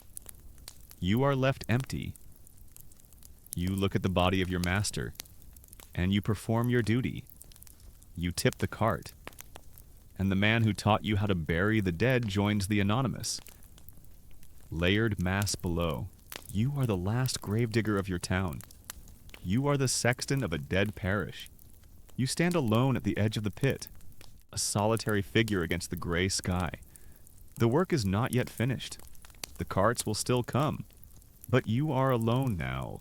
you are left empty. You look at the body of your master, and you perform your duty. You tip the cart, and the man who taught you how to bury the dead joins the anonymous. Layered mass below, you are the last gravedigger of your town. You are the sexton of a dead parish. You stand alone at the edge of the pit, a solitary figure against the gray sky. The work is not yet finished. The carts will still come. But you are alone now,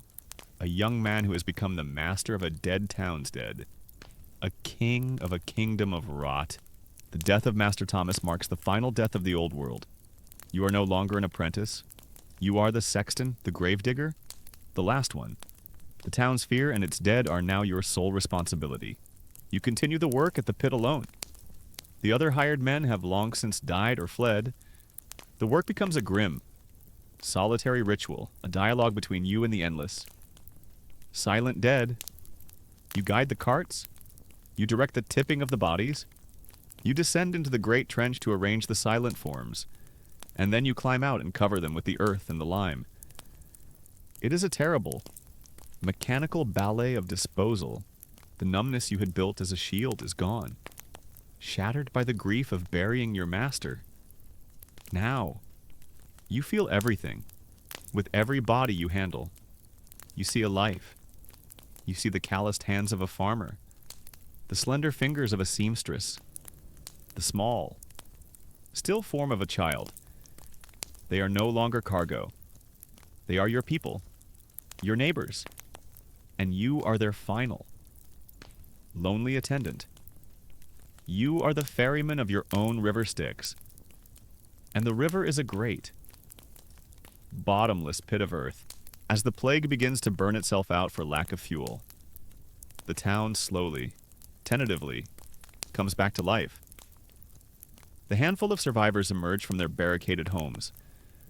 a young man who has become the master of a dead town's dead, a king of a kingdom of rot. The death of Master Thomas marks the final death of the old world. You are no longer an apprentice. You are the sexton, the gravedigger, the last one. The town's fear and its dead are now your sole responsibility. You continue the work at the pit alone. The other hired men have long since died or fled. The work becomes a grim, solitary ritual, a dialogue between you and the endless. Silent dead. You guide the carts. You direct the tipping of the bodies. You descend into the great trench to arrange the silent forms, and then you climb out and cover them with the earth and the lime. It is a terrible, mechanical ballet of disposal. The numbness you had built as a shield is gone, shattered by the grief of burying your master. Now, you feel everything, with every body you handle. You see a life. You see the calloused hands of a farmer, the slender fingers of a seamstress, the small, still form of a child. They are no longer cargo. They are your people, your neighbors, and you are their final. lonely attendant. You are the ferryman of your own river Styx. And the river is a great, bottomless pit of earth. As the plague begins to burn itself out for lack of fuel, the town slowly, tentatively, comes back to life. The handful of survivors emerge from their barricaded homes,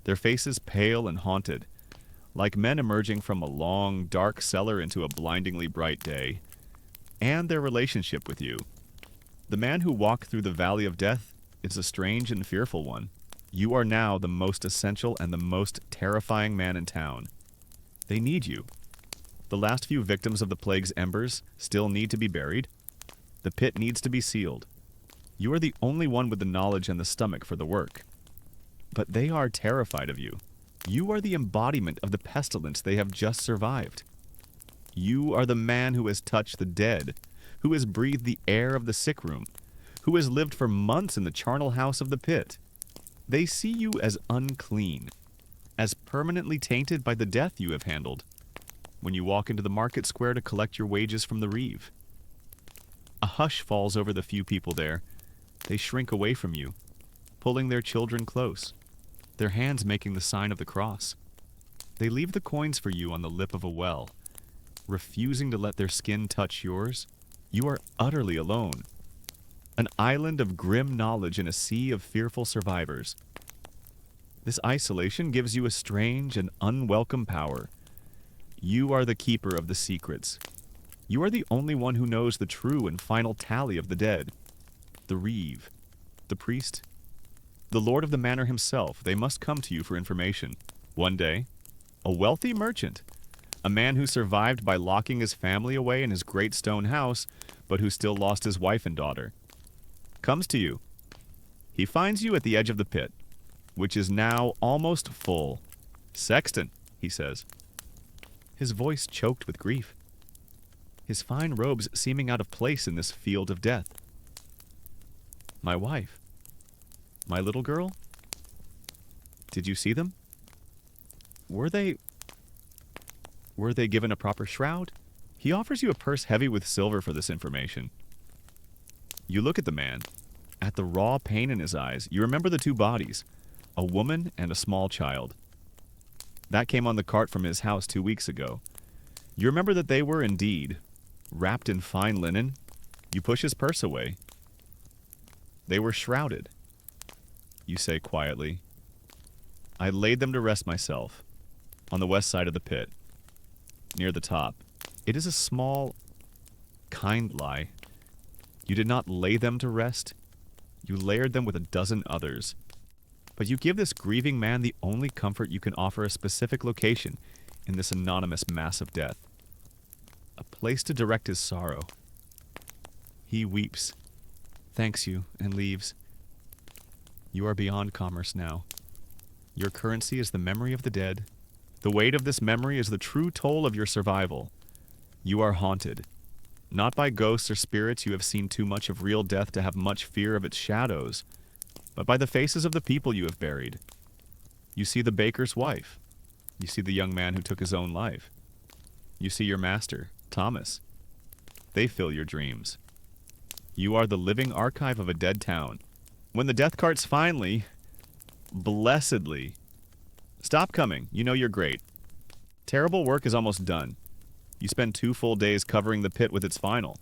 their faces pale and haunted, like men emerging from a long, dark cellar into a blindingly bright day, and their relationship with you. The man who walked through the valley of death is a strange and fearful one. You are now the most essential and the most terrifying man in town. They need you. The last few victims of the plague's embers still need to be buried. The pit needs to be sealed. You are the only one with the knowledge and the stomach for the work. But they are terrified of you. You are the embodiment of the pestilence they have just survived. You are the man who has touched the dead, who has breathed the air of the sick room, who has lived for months in the charnel house of the pit. They see you as unclean, as permanently tainted by the death you have handled when you walk into the market square to collect your wages from the reeve. A hush falls over the few people there. They shrink away from you, pulling their children close, their hands making the sign of the cross. They leave the coins for you on the lip of a well, refusing to let their skin touch yours. You are utterly alone, an island of grim knowledge in a sea of fearful survivors. This isolation gives you a strange and unwelcome power. You are the keeper of the secrets. You are the only one who knows the true and final tally of the dead. The reeve, the priest, the lord of the manor himself, they must come to you for information. One day, a wealthy merchant, a man who survived by locking his family away in his great stone house, but who still lost his wife and daughter, comes to you. He finds you at the edge of the pit, which is now almost full. "Sexton," he says, his voice choked with grief, his fine robes seeming out of place in this field of death. "My wife, my little girl, did you see them? Were they given a proper shroud?" He offers you a purse heavy with silver for this information. You look at the man, at the raw pain in his eyes. You remember the two bodies, a woman and a small child. That came on the cart from his house 2 weeks ago. You remember that they were indeed wrapped in fine linen. You push his purse away. They were shrouded. You say quietly, "I laid them to rest myself, on the west side of the pit, near the top." It is a small, kind lie. You did not lay them to rest. You layered them with a dozen others. But you give this grieving man the only comfort you can offer: a specific location in this anonymous mass of death. A place to direct his sorrow. He weeps, thanks you, and leaves. You are beyond commerce now. Your currency is the memory of the dead. The weight of this memory is the true toll of your survival. You are haunted, not by ghosts or spirits you have seen too much of real death to have much fear of its shadows, but by the faces of the people you have buried. You see the baker's wife. You see the young man who took his own life. You see your master, Thomas. They fill your dreams. You are the living archive of a dead town. When the death carts finally, blessedly, stop coming, you know you're great. Terrible work is almost done. You spend 2 full days covering the pit with its final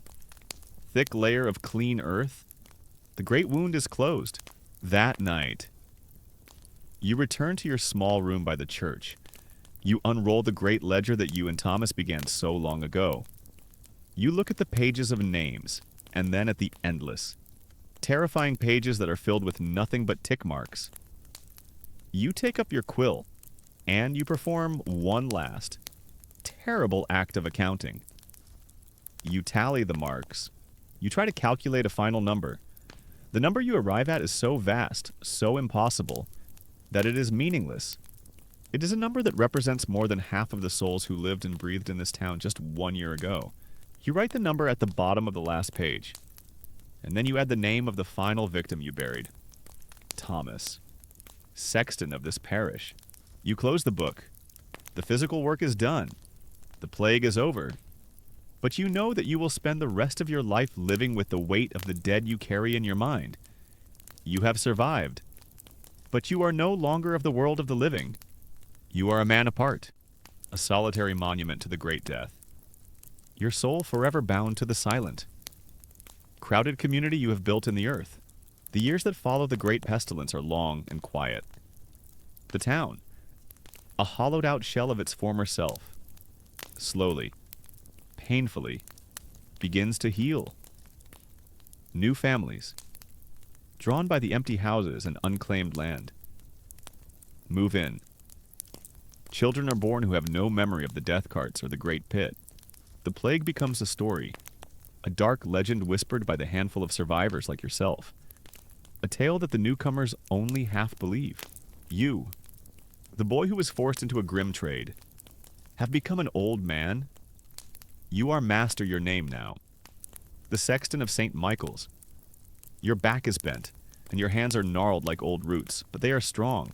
thick layer of clean earth. The great wound is closed. That night, you return to your small room by the church. You unroll the great ledger that you and Thomas began so long ago. You look at the pages of names, and then at the endless, terrifying pages that are filled with nothing but tick marks. You take up your quill, and you perform one last, terrible act of accounting. You tally the marks. You try to calculate a final number. The number you arrive at is so vast, so impossible, that it is meaningless. It is a number that represents more than half of the souls who lived and breathed in this town just 1 year ago. You write the number at the bottom of the last page, and then you add the name of the final victim you buried. Thomas, sexton of this parish. You close the book. The physical work is done. The plague is over. But you know that you will spend the rest of your life living with the weight of the dead you carry in your mind. You have survived, but you are no longer of the world of the living. You are a man apart, a solitary monument to the great death. Your soul forever bound to the silent. Crowded community you have built in the earth. The years that follow the great pestilence are long and quiet. The town, a hollowed-out shell of its former self, slowly, painfully, begins to heal. New families, drawn by the empty houses and unclaimed land, move in. Children are born who have no memory of the death carts or the great pit. The plague becomes a story, a dark legend whispered by the handful of survivors like yourself. A tale that the newcomers only half believe. You, the boy who was forced into a grim trade, have become an old man. You are Master your name now, the sexton of St. Michael's. Your back is bent, and your hands are gnarled like old roots, but they are strong.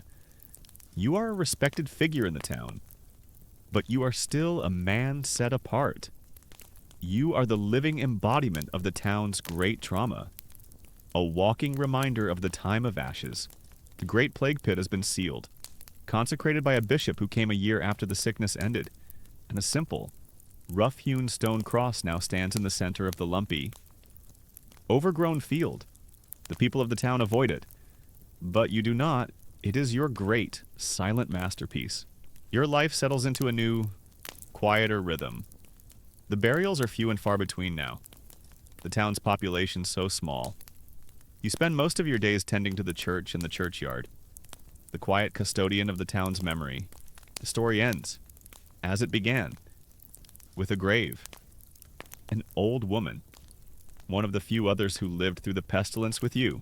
You are a respected figure in the town, but you are still a man set apart. You are the living embodiment of the town's great trauma, a walking reminder of the time of ashes. The great plague pit has been sealed, consecrated by a bishop who came a year after the sickness ended, and a simple, rough-hewn stone cross now stands in the center of the lumpy, overgrown field. The people of the town avoid it, but you do not. It is your great, silent masterpiece. Your life settles into a new, quieter rhythm. The burials are few and far between now. The town's population so small. You spend most of your days tending to the church and the churchyard, the quiet custodian of the town's memory. The story ends, as it began, with a grave. An old woman, one of the few others who lived through the pestilence with you,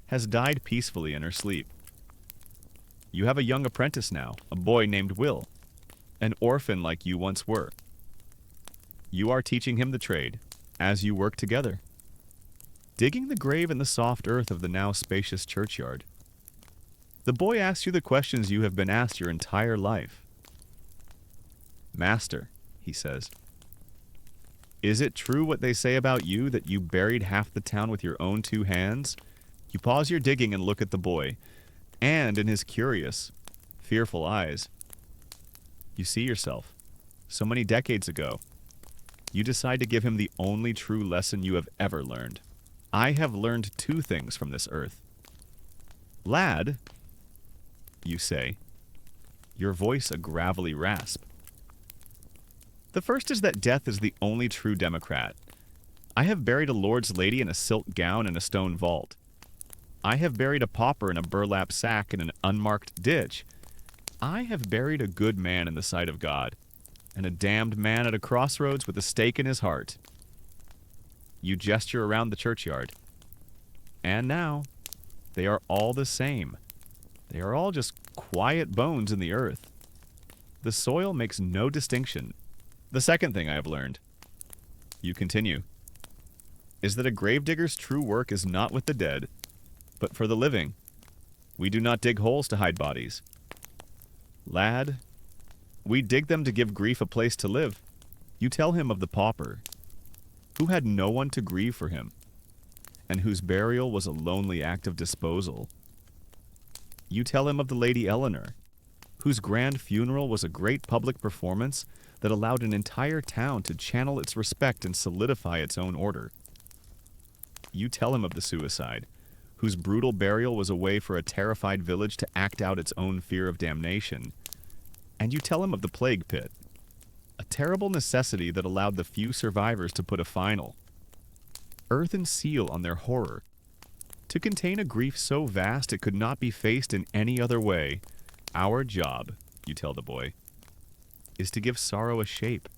has died peacefully in her sleep. You have a young apprentice now, a boy named Will, an orphan like you once were. You are teaching him the trade, as you work together, digging the grave in the soft earth of the now spacious churchyard. The boy asks you the questions you have been asked your entire life. Master, he says, is it true what they say about you, that you buried half the town with your own 2 hands? You pause your digging and look at the boy, and in his curious, fearful eyes, you see yourself, so many decades ago. You decide to give him the only true lesson you have ever learned. I have learned 2 things from this earth. Lad, you say, your voice a gravelly rasp. The first is that death is the only true democrat. I have buried a lord's lady in a silk gown in a stone vault. I have buried a pauper in a burlap sack in an unmarked ditch. I have buried a good man in the sight of God, and a damned man at a crossroads with a stake in his heart. You gesture around the churchyard. And now, they are all the same. They are all just quiet bones in the earth. The soil makes no distinction. The second thing I have learned, you continue, is that a gravedigger's true work is not with the dead, but for the living. We do not dig holes to hide bodies. Lad, we dig them to give grief a place to live. You tell him of the pauper, who had no one to grieve for him, and whose burial was a lonely act of disposal. You tell him of the Lady Eleanor, whose grand funeral was a great public performance that allowed an entire town to channel its respect and solidify its own order. You tell him of the suicide, whose brutal burial was a way for a terrified village to act out its own fear of damnation. And you tell him of the plague pit, a terrible necessity that allowed the few survivors to put a final earthen seal on their horror, to contain a grief so vast it could not be faced in any other way. Our job, you tell the boy, is to give sorrow a shape,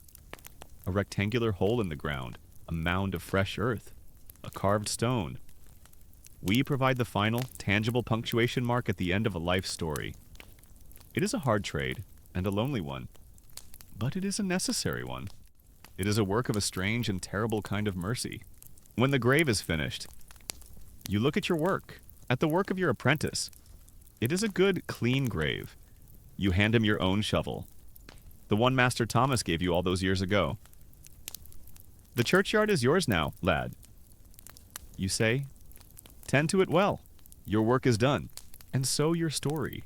a rectangular hole in the ground, a mound of fresh earth, a carved stone. We provide the final, tangible punctuation mark at the end of a life story. It is a hard trade, and a lonely one, but it is a necessary one. It is a work of a strange and terrible kind of mercy. When the grave is finished, you look at your work, at the work of your apprentice. It is a good, clean grave. You hand him your own shovel, the one Master Thomas gave you all those years ago. The churchyard is yours now, lad. You say, tend to it well. Your work is done. And so your story,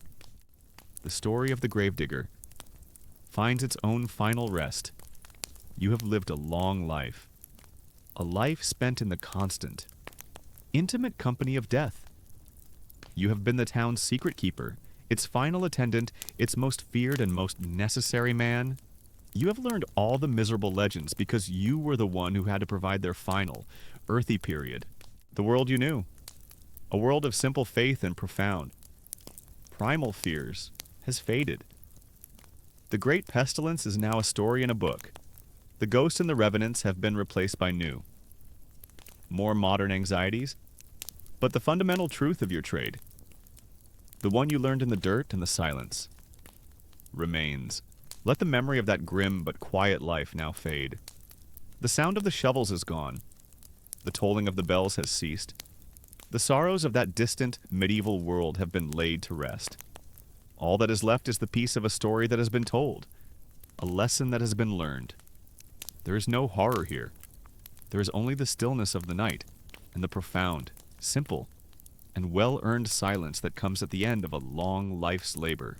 the story of the gravedigger, finds its own final rest. You have lived a long life, a life spent in the constant, intimate company of death. You have been the town's secret keeper, its final attendant, its most feared and most necessary man. You have learned all the miserable legends because you were the one who had to provide their final, earthy period. The world you knew, a world of simple faith and profound, primal fears, has faded. The great pestilence is now a story in a book. The ghosts and the revenants have been replaced by new, more modern anxieties, but the fundamental truth of your trade, the one you learned in the dirt and the silence, remains. Let the memory of that grim but quiet life now fade. The sound of the shovels is gone. The tolling of the bells has ceased. The sorrows of that distant, medieval world have been laid to rest. All that is left is the piece of a story that has been told, a lesson that has been learned. There is no horror here. There is only the stillness of the night and the profound, simple, and well-earned silence that comes at the end of a long life's labor.